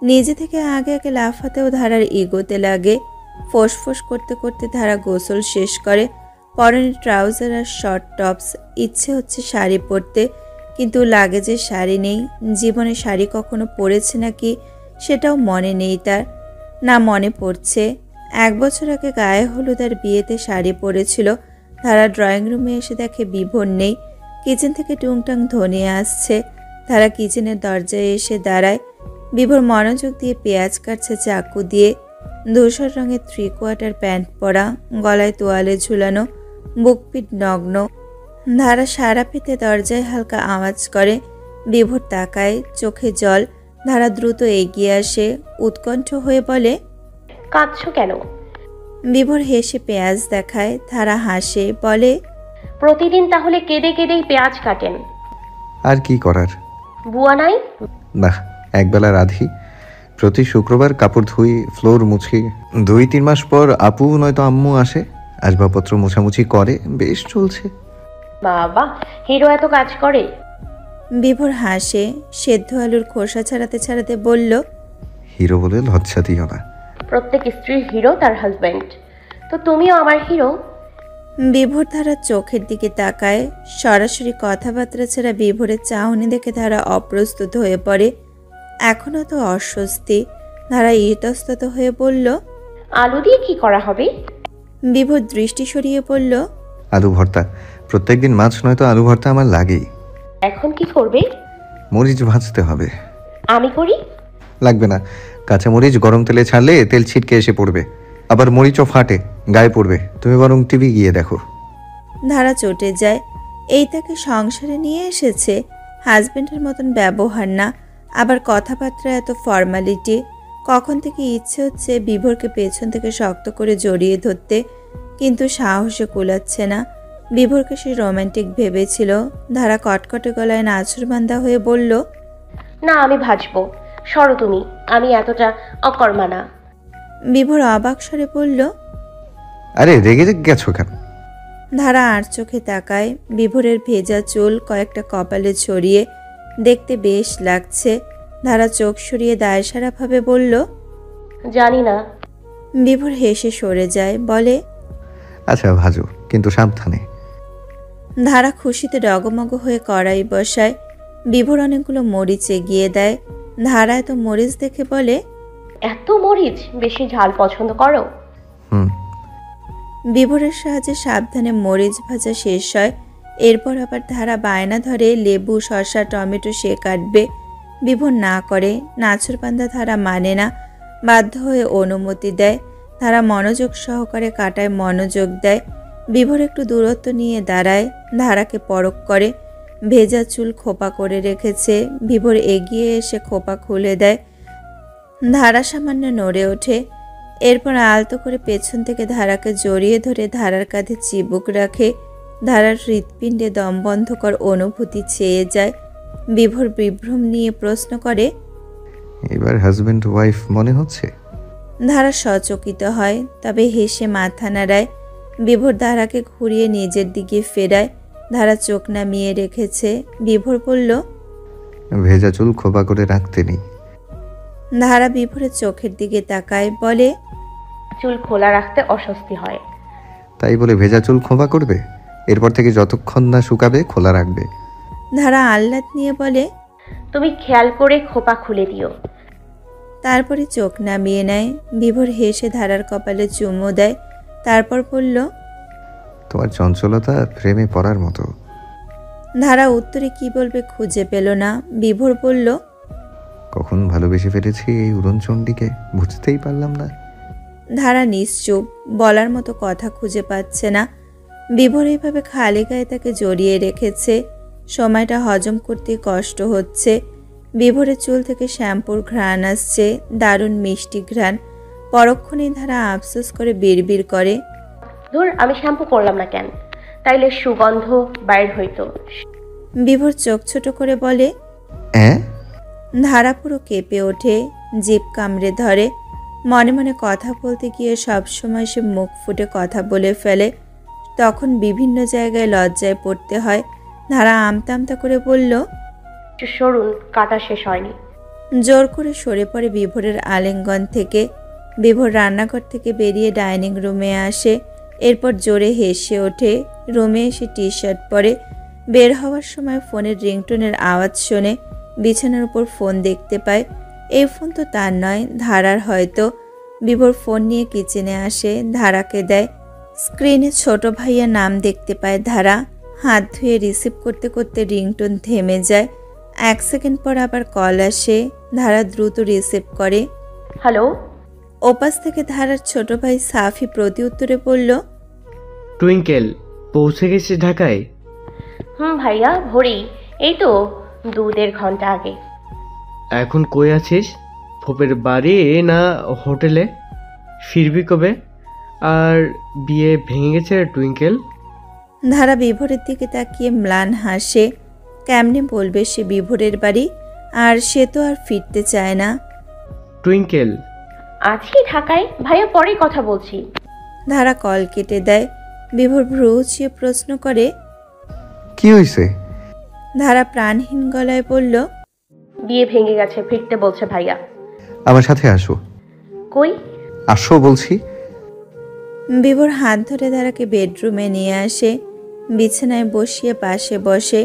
নিজে থেকে আগে আগে লাফাতেও ধারার ইগোতে লাগে। ফোঁস করতে করতে ধারা গোসল শেষ করে। পরনে ট্রাউজার আর শর্ট টপস। ইচ্ছে হচ্ছে শাড়ি পরতে, কিন্তু লাগে যে শাড়ি নেই। জীবনে শাড়ি কখনো পরেছে নাকি সেটাও মনে নেই তার। না মনে পড়ছে 1 বছর আগে গায়ে হলুদার বিয়েতে শাড়ি পরেছিল। ধারা ড্রয়িং রুমে এসে দেখে বিভোর নেই। কিচেন থেকে টুংটাং ধ্বনি আসছে। ধারা কিচেনের দরজায় এসে দাঁড়ায়। বিভোর মনোযোগ দিয়ে পেঁয়াজ কাটছে চাকু দিয়ে। ধূসর রঙের 3/4 প্যান্ট পরা, গলায় তোয়ালে ঝুলানো, বুকপিট নগ্ন। ধারা সারা পেতে দরজায় হালকা আওয়াজ করে। বিভোর তাকায়, চোখে জল। ধারা দ্রুত এগিয়ে আসে, উৎকণ্ঠ হয়ে বলে, কাঁদছো কেন? বিভোর হেসে পেঁয়াজ দেখায়। ধারা হাসে, বলে, প্রতিদিন তাহলে কেঁদে কেঁদেই পেঁয়াজ কাটেন? আর কি করার। বুয়া নাই? না, একবেলা রাধি। প্রতি শুক্রবার কাপড় ধুই, ফ্লোর মুছি। 2-3 মাস পর আপু নয়তো আম্মু আসে, আসবাবপত্র মোছামুছি করে। বেশ চলছে। বাবা, হিরো এত কাজ করে? বিভোর হাসে, সেদ্ধ আলুর খোসা ছাড়াতে ছাড়াতে বলল, হিরো বলে লজ্জা দিও না। প্রত্যেক স্ত্রীর হিরো তার হাজব্যান্ড, তো তুমিও আমার হিরো। বিভোর ধারার চোখের দিকে তাকায়। সরাসরি কথাবার্তা ছাড়া বিভোরের চাহনি দেখে ধারা অপ্রস্তুত হয়ে পড়ে। এখনও তো অস্বস্তি। ধারা ইতস্তত হয়ে বলল, আলু দিয়ে কি করা হবে? বিভোর দৃষ্টি সরিয়ে বলল, আলু ভর্তা। প্রত্যেকদিন মাছ নয়তো আলু ভর্তা আমার লাগেই। এখন কি করবে? মরিচ ভাজতে হবে। আমি করি? লাগবে না, কাঁচা মরিচ গরম তেলে ছাড়লে তেল ছিটকে এসে পড়বে, আবার মরিচও ফাটে, গায়ে পড়বে। তুমি বরং টিভি গিয়ে দেখো। ধারা চটে যায়। এই তাকে সংসারে নিয়ে এসেছে, হাজবেন্ডের মতন ব্যবহার না, আবার কথাবার্তা এত ফর্মালিটি। কখন থেকে ইচ্ছে হচ্ছে বিভোরকে পেছন থেকে শক্ত করে জড়িয়ে ধরতে, কিন্তু সাহসে কুলাচ্ছে না। বিভোরকে সে রোমান্টিক ভেবেছিল। ধারা কটকটে গলায় নাছুরবান্ধা হয়ে বলল, না, আমি ভাজবো। সরো তুমি, আমি এতটা অকর্মা না। বিভোর অবাক স্বরে বলল। আরে রেগে গেছো কেন? ধারা আর চোখে তাকায়। বিভোরের ভেজা চুল কয়েকটা কপালে ছড়িয়ে দেখতে বেশ লাগছে। ধারা চোখ সরিয়ে দায়সারাভাবে বলল, জানি না। বিভোর হেসে সরে যায়, বলে, আচ্ছা ভাজো, কিন্তু সাবধানে। ধারা খুশিতে ডগমগ হয়ে কড়াই বসায়। বিভোর অনেকগুলো মরিচ এগিয়ে দেয়। ধারা এত মরিচ দেখে বলে, এত মরিচ? বেশি ঝাল পছন্দ করো? হুম। বিভোরের সাহায্যে সাবধানে মরিচ ভাজা শেষ হয়। এরপর আবার ধারা বায়না ধরে লেবু, শসা, টমেটো সে কাটবে। বিভোর না করে। নাছরবান্দা ধারা মানে না, বাধ্য হয়ে অনুমতি দেয়। ধারা মনোযোগ সহকারে কাটায় মনোযোগ দেয়। বিভোর একটু দূরত্ব নিয়ে দাঁড়ায়, ধারাকে পরখ করে। ভেজা চুল খোপা করে রেখেছে। বিভোর এগিয়ে এসে খোপা খুলে দেয়। ধারা সামান্য নড়ে ওঠে। এরপর আলতো করে পেছন থেকে ধারাকে জড়িয়ে ধরে ধারার কাঁধে চিবুক রাখে। ধারার হৃৎপিণ্ডে দমবন্ধকর অনুভূতি চেয়ে যায়। বিভোর বিভ্রম নিয়ে প্রশ্ন করে, এবার হাজবেন্ড ওয়াইফ মনে হচ্ছে? ধারা সচকিত হয়, তবে হেসে মাথা নাড়ায়। বিভোর ধারাকে ঘুরিয়ে নিজের দিকে ফেরায়। ধারা চোখ নামিয়ে রেখেছে। বিভোর বলল, ভেজা চুল খোপা করে রাখতে নেই। ধারা বিভোরের চোখের দিকে তাকায়, বলে, চুল খোলা রাখতে অস্বস্তি হয়। তাই বলে ভেজা চুল খোপা করবে? এরপর থেকে যতক্ষণ না শুকাবে খোলা রাখবে। ধারা আহ্লাদ নিয়ে বলে, তুমি খেয়াল করে খোপা খুলে দিও। তারপরে চোখ নামিয়ে নেয়। বিভোর হেসে ধারার কপালে চুমো দেয়। তারপর বলল, তোমার চঞ্চলতা প্রেমে পড়ার মতো। ধারা উত্তরে কি বলবে খুঁজে পেল না। বিভোর বলল, কখন ভালোবেসে ফেলেছি এই উড়নচণ্ডীকে বুঝতেই পারলাম না। ধারা নিশ্চুপ, বলার মতো কথা খুঁজে পাচ্ছে না। বিভোর এইভাবে খালি গায়ে তাকে জড়িয়ে রেখেছে। সময়টা হজম করতে কষ্ট হচ্ছে। বিভোরের চুল থেকে শ্যাম্পুর ঘ্রাণ আসছে, দারুণ মিষ্টি ঘ্রাণ। পরক্ষণেই ধারা আফসোস করে বিড়বিড় করে, ধুর, আমি শ্যাম্পু করলাম না কেন? তাইলে সুগন্ধ বাইর হইতো। বিভোর চোখ ছোট করে বলে। ধারা পুরো কেঁপে ওঠে, জিভ কামড়ে ধরে। মনে মনে কথা বলতে গিয়ে সবসময় সে মুখ ফুটে কথা বলে ফেলে। তখন বিভিন্ন জায়গায় লজ্জায় পড়তে হয়। ধারা আমতা আমতা করে বলল, সরুন, কাটা শেষ হয়নি। জোর করে সরে পড়ে বিভোরের আলিঙ্গন থেকে। বিভোর রান্নাঘর থেকে বেরিয়ে ডাইনিং রুমে আসে। এরপর জোরে হেসে ওঠে। রুমে এসে টি শার্ট পরে। বের হওয়ার সময় ফোনের রিংটোনের আওয়াজ শোনে। বিছানার উপর ফোন দেখতে পায়। এই ফোন তো তার নয়, ধারার হয়তো। বিভোর ফোন নিয়ে কিচেনে আসে, ধারাকে দেয়। স্ক্রিনে ছোট ভাইয়া নাম দেখতে পায় ধারা। হাত ধুয়ে রিসিভ করতে করতে রিংটোন থেমে যায়। 1 সেকেন্ড পর আবার কল আসে। ধারা দ্রুত রিসিভ করে। হ্যালো। ওপাশ থেকে ধারার ছোট ভাই সাফি প্রতি উত্তরে বলল, টুইঙ্কেল, পৌঁছে গেছিস ঢাকায়? ভাইয়া, ভোরেই, এই তো 2-1.5 ঘন্টা আগে। এখন কই আছিস? ফোপের বাড়ি না হোটেলে? ফিরবি কবে? আর বিয়ে ভেঙে গেছে টুইঙ্কেল? ধারা বিভোরের দিকে তাকিয়ে ম্লান হাসে। কেমনে বলবে সে বিভোরের বাড়ি? আর সে তো আর ফিরতে চায় না। টুইঙ্কেল, আছি ঢাকায় ভাইয়া, পরে কথা বলছি। ধারা কল কেটে দেয়। বিভোর ভ্রু উঁচিয়ে প্রশ্ন করে, কি হয়েছে? ধারা প্রাণহীন গলায় বলল, বিয়ে ভেঙে গেছে, ফিরতে বলছে ভাইয়া। আমার সাথে আসো। কই? আসো বলছি। বিভোর হাত ধরে ধারাকে বেডরুমে নিয়ে আসে। বিছানায় বসিয়ে পাশে বসে।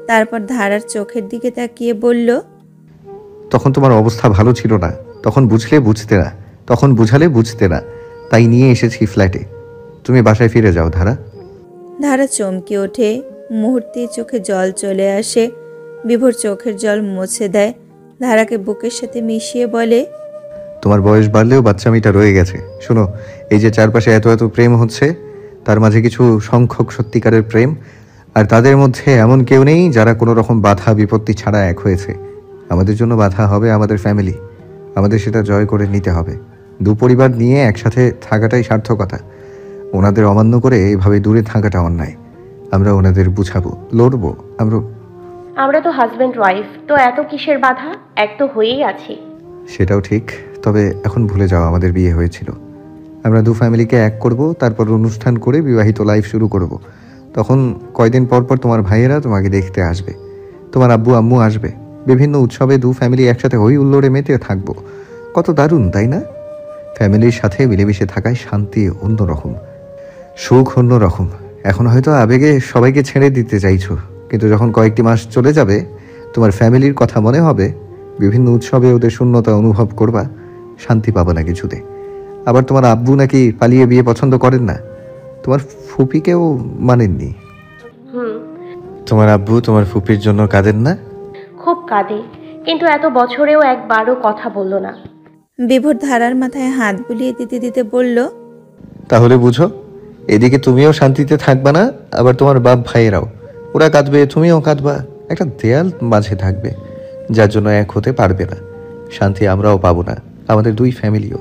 তারপর ধারার চোখের দিকে তাকিয়ে বলল, তখন তোমার অবস্থা ভালো ছিল না, তখন বুঝলে বুঝতে না, তখন বুঝালে বুঝতে না, তাই নিয়ে এসেছি ফ্ল্যাটে। তুমি বাসায় ফিরে যাও ধারা। ধারা চমকে ওঠে। মুহূর্তেই চোখে জল চলে আসে। বিভোর চোখের জল মুছে দেয়। ধারাকে বুকের সাথে মিশিয়ে বলে, তোমার বয়স বাড়লেও বাচ্চামিটা রয়ে গেছে। শোনো, এই যে চারপাশে এত এত প্রেম হচ্ছে, তার মাঝে কিছু সংখ্যক সত্যিকারের প্রেম, আর তাদের মধ্যে এমন কেউ নেই যারা কোনো রকম বাধা বিপত্তি ছাড়া এক হয়েছে। আমাদের জন্য বাধা হবে আমাদের ফ্যামিলি। আমাদের সেটা জয় করে নিতে হবে। দু পরিবার নিয়ে একসাথে থাকাটাই সার্থকতা। ওনাদের অমান্য করে এভাবে দূরে থাকাটা অন্যায়। আমরা ওনাদের বুঝাবো, লড়বো। আমরা তো হাজব্যান্ড ওয়াইফ, তো এত কিসের বাধা? এক তো হয়েই আছি। সেটাও ঠিক, তবে এখন ভুলে যাও আমাদের বিয়ে হয়েছিল। আমরা দু ফ্যামিলিকে এক করব, তারপর অনুষ্ঠান করে বিবাহিত লাইফ শুরু করব। তখন কয়দিন পর পর তোমার ভাইয়েরা তোমাকে দেখতে আসবে, তোমার আব্বু আম্মু আসবে, বিভিন্ন উৎসবে দু ফ্যামিলি একসাথে হই হুল্লোড়ে মেতে থাকবো। কত দারুণ, তাই না? ফ্যামিলির সাথে মিলেমিশে থাকায় শান্তি অন্যরকম, সুখ অন্যরকম। এখন হয়তো আবেগে সবাইকে ছেড়ে দিতে চাইছো, কিন্তু যখন কয়েকটি মাস চলে যাবে তোমার ফ্যামিলির কথা মনে হবে, বিভিন্ন উৎসবে ওদের শূন্যতা অনুভব করবা, শান্তি পাবো না কিছুতে। আবার তোমার আব্বু নাকি পালিয়ে বিয়ে পছন্দ করেন না, তোমার ফুপিকেও মানেননি। তোমার আব্বু তোমার ফুপির জন্য কাঁদেন না? খুব কাঁদে, কিন্তু এত বছরেও একবারও কথা বলল না। বিভোর ধারার মাথায় হাত বুলিয়ে দিতে দিতে বলল, তাহলে বুঝো, এদিকে তুমিও শান্তিতে থাকবা না, আবার তোমার বাপ ভাইয়েরাও। ওরা কাঁদবে, তুমিও কাঁদবা, একটা দেয়াল মাঝে থাকবে, যার জন্য এক হতে পারবে না। শান্তি আমরাও পাবো না, আমাদের দুই ফ্যামিলিও।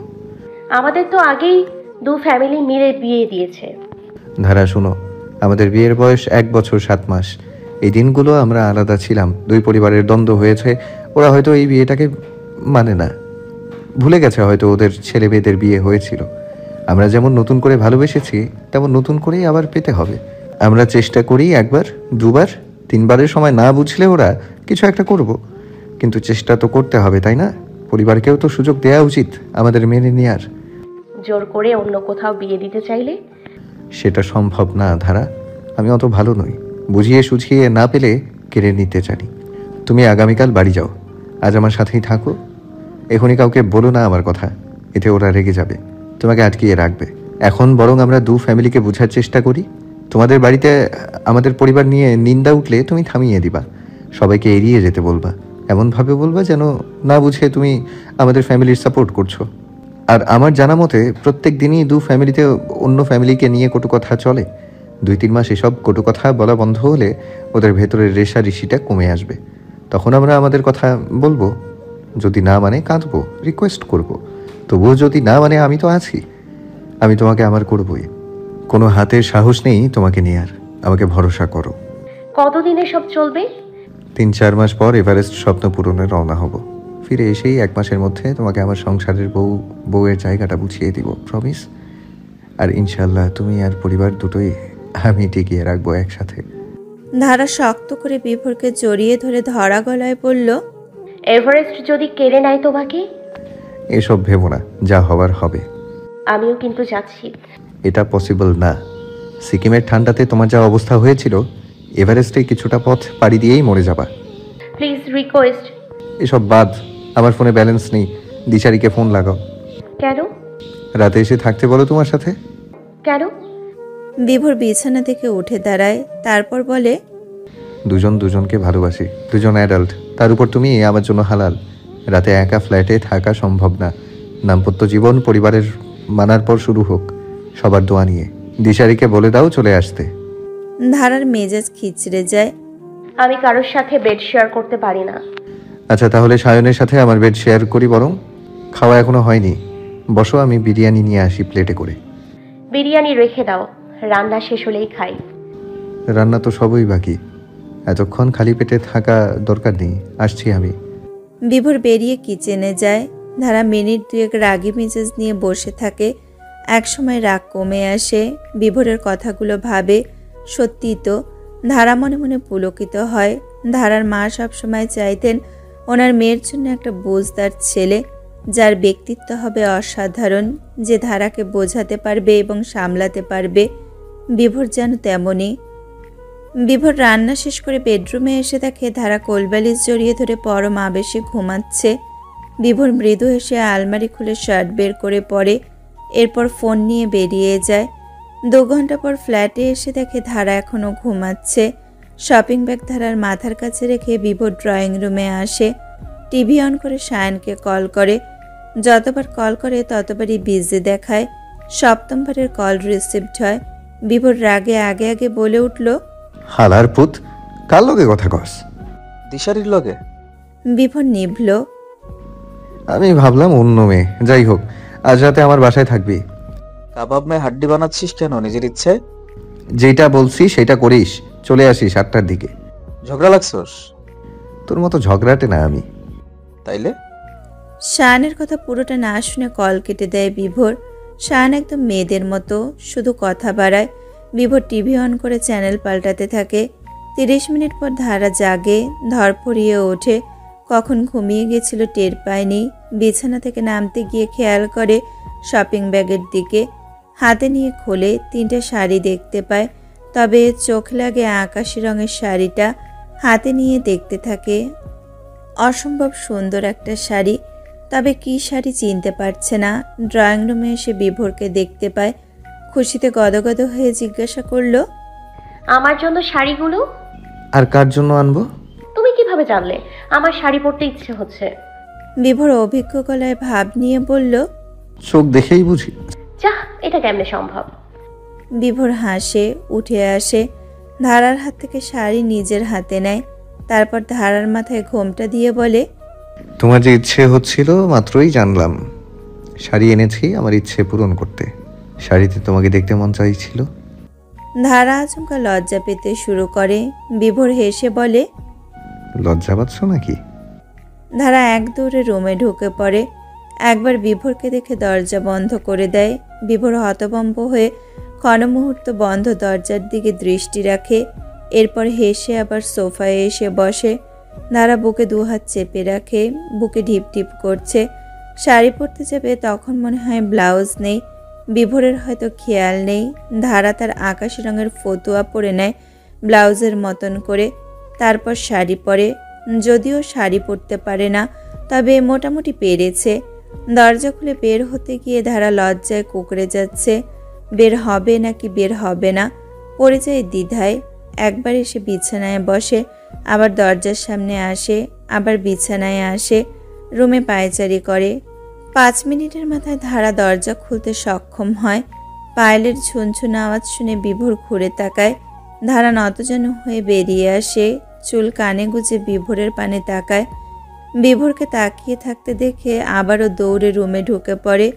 আমাদের তো আগেই দু ফ্যামিলি মিলে বিয়ে দিয়েছে। ধারা শুনো, আমাদের বিয়ের বয়স 1 বছর 7 মাস। এই দিনগুলো আমরা আলাদা ছিলাম, দুই পরিবারের দ্বন্দ্ব হয়েছে। ওরা হয়তো এই বিয়েটাকে মানে না, ভুলে গেছে হয়তো ওদের ছেলে মেয়েদের বিয়ে হয়েছিল। আমরা যেমন নতুন করে ভালোবেসেছি, তেমন নতুন করেই আবার পেতে হবে। আমরা চেষ্টা করি, একবার দুবার 3বারের সময় না বুঝলে ওরা কিছু একটা করব, কিন্তু চেষ্টা তো করতে হবে, তাই না? পরিবারকেও তো সুযোগ দেওয়া উচিত আমাদের মেনে নেওয়ার। জোর করে অন্য কোথাও বিয়ে দিতে চাইলে? সেটা সম্ভব না ধারা, আমি অত ভালো নই, বুঝিয়ে সুঝিয়ে না পেলে কেড়ে নিতে জানি। তুমি আগামীকাল বাড়ি যাও, আজ আমার সাথেই থাকো। এখনই কাউকে বলো না আমার কথা, এতে ওরা রেগে যাবে, তোমাকে আটকিয়ে রাখবে। এখন বরং আমরা দু ফ্যামিলিকে বোঝার চেষ্টা করি। তোমাদের বাড়িতে আমাদের পরিবার নিয়ে নিন্দা উঠলে তুমি থামিয়ে দিবা, সবাইকে এড়িয়ে যেতে বলবা, এমনভাবে বলবা যেন না বুঝে তুমি আমাদের ফ্যামিলির সাপোর্ট করছো। আর আমার জানা মতে প্রত্যেক দিনই দু ফ্যামিলিতে অন্য ফ্যামিলিকে নিয়ে কটু কথা চলে। 2-3 মাস এসব কটু কথা বলা বন্ধ হলে ওদের ভেতরের রেষারেষিটা কমে আসবে। তখন আমরা আমাদের কথা বলবো, যদি না মানে কাঁদবো, রিকোয়েস্ট করব। তবুও যদি না মানে আমি তো আছি, আমি তোমাকে আমার করবই। কোনো হাতের সাহস নেই তোমাকে নিয়ে, আর আমাকে ভরসা করো। কতদিনে সব চলবে? 3-4 মাস পর এভারেস্ট স্বপ্ন পূরণে রওনা হব। ফিরে এসেই 1 মাসের মধ্যে তোমাকে আমার সংসারের বউয়ের জায়গাটা বুঝিয়ে দিব, প্রমিস। আর ইনশাল্লাহ তুমি আর পরিবার দুটোই আমি টিকিয়ে রাখবো একসাথে। ধারা শক্ত করে বিভোরকে জড়িয়ে ধরে ধরা গলায় বলল, এভারেস্ট যদি কেড়ে নেয় তোমাকে? এসব ভেবো না, যা হবার হবে। আমিও কিন্তু যাচ্ছি। এটা পসিবল না। সিকিমের ঠান্ডাতে তোমার যা অবস্থা হয়েছিল, এভারেস্টে কিছুটা পথ পাড়ি দিয়েই মরে যাবা। Please, request. এসব বাদ, আমার ফোনে ব্যালেন্স নেই, দিশারিকে ফোন লাগাও। কেন? রাতে এসে থাকতে বলো তোমার সাথে। কেন? বিভোর বিছানা থেকে উঠে দাঁড়ায়, তারপর বলে, দুজন দুজনকে ভালোবাসি, দুজন অ্যাডাল্ট, তার উপর তুমি আমার জন্য হালাল। রাতে একা ফ্ল্যাটে থাকা সম্ভব না। দাম্পত্য জীবন পরিবারের মানার পর শুরু হোক, সবার দোয়া নিয়ে। দিশারিকে বলে দাও চলে আসতে। ধারার মেজাজ খিচড়ে যায়। আমি কারোর সাথে বেড শেয়ার করতে পারি না। আচ্ছা, তাহলে সায়নের সাথে আমার বেড শেয়ার করি বরং। খাওয়া এখনো হয়নি, বসো, আমি বিরিয়ানি নিয়ে আসি প্লেটে করে। বিরিয়ানি রেখে দাও, রান্না শেষ হলেই খাই। রান্না তো সবই বাকি, এতক্ষণ খালি পেটে থাকা দরকার নেই, আসছি আমি। বিভোর বেরিয়ে কিচেনে যায়। ধারা মিনিট 2 রাগী মেজাজ নিয়ে বসে থাকে। একসময় রাগ কমে আসে, বিভোরের কথাগুলো ভাবে। সত্যি তো, ধারা মনে মনে পুলকিত হয়। ধারার মা সবসময় চাইতেন ওনার মেয়ের জন্য একটা বুঝদার ছেলে, যার ব্যক্তিত্ব হবে অসাধারণ, যে ধারাকে বোঝাতে পারবে এবং সামলাতে পারবে। বিভোর যেন তেমনই। বিভোর রান্না শেষ করে বেডরুমে এসে দেখে ধারা কোলবালিশ জড়িয়ে ধরে পরম আবেশে ঘুমাচ্ছে। বিভোর মৃদু হেসে আলমারি খুলে শার্ট বের করে পরে, এরপর ফোন নিয়ে বেরিয়ে যায়। 2 ঘন্টা পর ফ্ল্যাটে এসে দেখে ধারা এখনও ঘুমাচ্ছে। শপিং ব্যাগ ধারার মাথার কাছে রেখে বিভোর ড্রয়িং রুমে আসে। টিভি অন করে সায়নকে কল করে। যতবার কল করে ততবারই বিজি দেখায়। 7মবারের কল রিসিভড হয়। বিভোর রাগে আগে আগে বলে উঠল, হালার পুত, কার লগে কথা কস? দিশারির লগে। বিভোর নিভল। আমি ভাবলাম অন্য মেয়ে। যাই হোক, আজ রাতে আমার বাসায় থাকবি। কাবাব মে হাড্ডি বানাচ্ছিস কেন নিজের ইচ্ছে? যেটা বলছি সেটা করিস, চলে আসিস 8টার দিকে। ঝগড়া লাগছস? তোর মতো ঝগড়াটে না আমি। তাইলে শাহানের কথা পুরোটা না শুনে কল কেটে দেয় বিভোর। শাহান একদম মেয়েদের মতো শুধু কথা বাড়ায়। বিভোর টিভি অন করে চ্যানেল পাল্টাতে থাকে। 30 মিনিট পর ধারা জাগে, ধরফরিয়ে ওঠে। কখন ঘুমিয়ে গেছিল টের পায়নি। বিছানা থেকে নামতে গিয়ে খেয়াল করে শপিং ব্যাগের দিকে। হাতে নিয়ে খোলে 3টে শাড়ি দেখতে পায়, তবে চোখ লাগে আকাশি রঙের শাড়িটা। হাতে নিয়ে দেখতে থাকে। অসম্ভব সুন্দর একটা শাড়ি, তবে কী শাড়ি চিনতে পারছে না। ড্রয়িং রুমে এসে বিভোরকে দেখতে পায়। খুশিতে গদগদ হয়ে জিজ্ঞাসা করলো, আমার জন্য শাড়িগুলো আর কার জন্য আনবো? তুমি কিভাবে জানলে আমার শাড়ি পরতে ইচ্ছে হচ্ছে? বিভোর অভিজ্ঞ গলায় ভাব নিয়ে বলল, চোখ দেখেই বুঝি। যাহ, এটা কেমনে সম্ভব? বিভোর হাসে, উঠে আসে, ধারার হাত থেকে শাড়ি নিজের হাতে নেয়। তারপর ধারার মাথায় ঘোমটা দিয়ে বলে, তোমার যে ইচ্ছে হচ্ছিল মাত্রই জানলাম। শাড়ি এনেছি আমার ইচ্ছে পূরণ করতে। শাড়িতে তোমাকে দেখতে মন চাইছিল। ধারা আচমকা লজ্জা পেতে শুরু করে। বিভোর হেসে বলে, লজ্জা পাচ্ছ নাকি? ধারা এক দৌড়ে রুমে ঢুকে পড়ে। একবার বিভোরকে দেখে দরজা বন্ধ করে দেয়। বিভোর হতভম্ব হয়ে ক্ষণমুহূর্ত বন্ধ দরজার দিকে দৃষ্টি রাখে। এরপর হেসে আবার সোফায় এসে বসে। ধারা বুকে দুহাত চেপে রাখে, বুকে ঢিপ ঢিপ করছে। শাড়ি পরতে যাবে তখন মনে হয় ব্লাউজ নেই। বিভোরের হয়তো খেয়াল নেই। ধারা তার আকাশি রঙের ফতুয়া পরে নেয় ব্লাউজের মতন করে। তারপর শাড়ি পরে। যদিও শাড়ি পরতে পারে না, তবে মোটামুটি পেরেছে। দরজা খুলে বের হতে গিয়ে ধারা লজ্জায় কুঁকড়ে যাচ্ছে। বের হবে নাকি বের হবে না, পড়ে যায় দ্বিধায়। একবার এসে বিছানায় বসে, আবার দরজার সামনে আসে, আবার বিছানায় আসে, রুমে পায়চারি করে। 5 মিনিটের মাথায় ধারা দরজা খুলতে সক্ষম হয়। পায়েলের ঝুনঝুন আওয়াজ শুনে বিভোর ঘুরে তাকায়। ধারা নতজানু হয়ে বেরিয়ে আসে, চুল কানে গুজে বিভোরের পানে তাকায়। বিভোরকে তাকিয়ে থাকতে দেখে আবারও দৌড়ে রুমে ঢুকে পড়ে।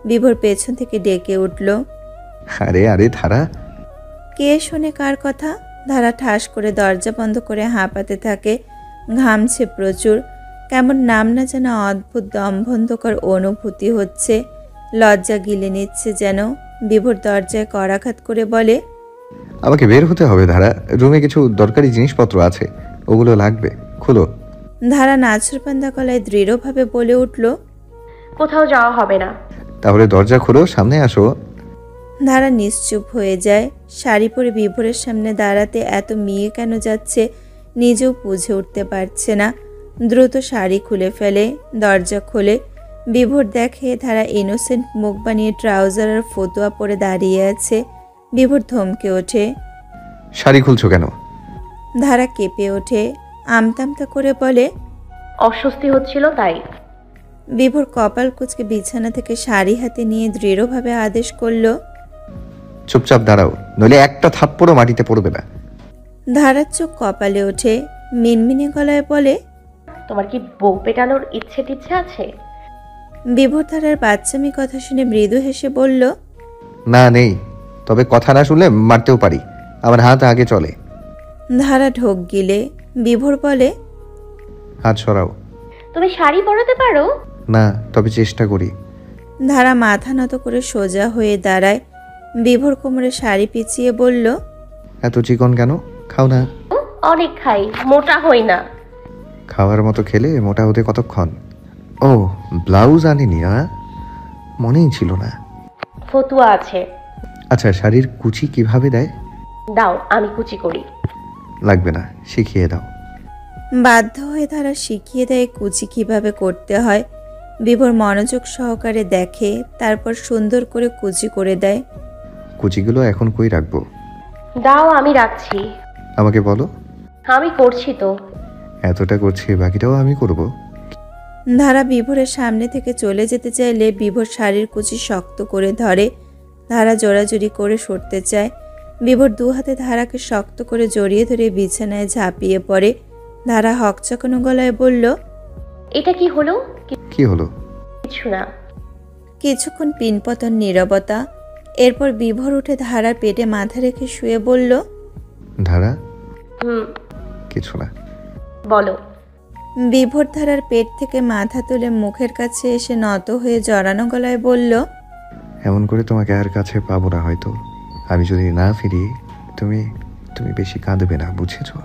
বিভোর পেছন থেকে ডেকে উঠল, আরে আরে ধারা। কে শোনে কার কথা? ধারা ঠাস করে দরজা বন্ধ করে হাঁপাতে থাকে। ঘামছে প্রচুর। কেমন নাম না যেন অদ্ভুত দমবন্ধকর অনুভূতি হচ্ছে। লজ্জা গিলে নিচ্ছে যেন। বিভোর দরজায় করাঘাত করে বলে, আমাকে বের হতে হবে ধারা। রুমে কিছু দরকারি জিনিসপত্র আছে, ওগুলো লাগবে, খুলো। ধারা নাছরবান্দা গলায় দৃঢ়ভাবে বলে উঠল, কোথাও যাওয়া হবে না। তাহলে দরজা খুলো, সামনে আসো। ধারা নিশ্চুপ হয়ে যায়। শাড়ি পরে বিভোরের সামনে দাঁড়াতে এত মিয়ে কেন যাচ্ছে নিজেও বুঝে উঠতে পারছে না। দ্রুত শাড়ি খুলে ফেলে, দরজা খোলে। বিভোর দেখে ধারা ইনোসেন্ট মুখ বানিয়ে ট্রাউজার আর ফতুয়া পরে দাঁড়িয়ে আছে। বিভোর ধমকে ওঠে। শাড়ি খুলছো কেন? ধারা কেঁপে ওঠে, আমতামতা করে বলে, অস্বস্তি হচ্ছিল তাই। বিভোর কপাল কুঁচকে বিছানা থেকে শাড়ি হাতে নিয়ে দৃঢ়ভাবে আদেশ করল, চুপচাপ দাঁড়াও, নইলে একটা থাপ্পড়ও মাটিতে পড়বে না। ধারার চোখ কপালে ওঠে, মিনমিনে গলায় বলে, তোমার কি বউ পেটানোর ইচ্ছে টিচ্ছে আছে? বিভোর ধারার বাচ্চামি কথা শুনে মৃদু হেসে বলল, না নেই, তবে কথা না শুনলে মারতেও পারি। আমার হাত আগে চলে। ধারা ঢোক গিলে। বিভোর বলে, হাত সরাও। তুমি শাড়ি পরাতে পারো? না, তবে চেষ্টা করি। ধারা মাথা নত করে সোজা হয়ে দাঁড়ায়। বিভোর কোমরে শাড়ি পিছিয়ে বলল, এত চিকন কেন? খাও না। অনেক খাই, মোটা হই না। খাওয়ার মতো খেলে মোটা হতে কতক্ষণ? ও, ব্লাউজ আনিনি না, মনেই ছিল না। ফতুয়া আছে। আচ্ছা, শাড়ির কুচি কিভাবে দেয়? দাও, আমি কুচি করি। লাগবে না, শিখিয়ে দাও। বাধ্য হয়ে ধারা শিখিয়ে দেয় কুচি কিভাবে করতে হয়। বিভোর মনোযোগ সহকারে দেখে, তারপর সুন্দর করে কুচি করে দেয়। কুচিগুলো এখন কই রাখবো? দাও, আমি রাখছি। আমাকে বলো। আমি করছি তো। এতটা করছি, বাকিটাও আমি করব। ধারা বিভোরের সামনে থেকে চলে যেতে চাইলে বিভোর শাড়ির কুচি শক্ত করে ধরে। ধারা জোরাজুরি করে সরতে চায়। বিভোর দু হাতে ধারাকে শক্ত করে জড়িয়ে ধরে বিছানায় ঝাঁপিয়ে পড়ে। ধারা হকচকানো গলায় বলল, এটা কি হলো? কি হলো? কিছু না। কিছুক্ষণ পিনপতন নীরবতা। এরপর বিভোর উঠে ধারার পেটে মাথা রেখে শুয়ে বলল, ধারা, হুম, কিছু না। বলো। বিভোরধারার পেট থেকে মাথা তুলে মুখের কাছে এসে নত হয়ে জড়ানো গলায় বলল, এমন করে তোমাকে আর কাছে পাবো না হয়তো। আমি যদি না ফিরি তুমি তুমি বেশি কাঁদবে না, বুঝেছো?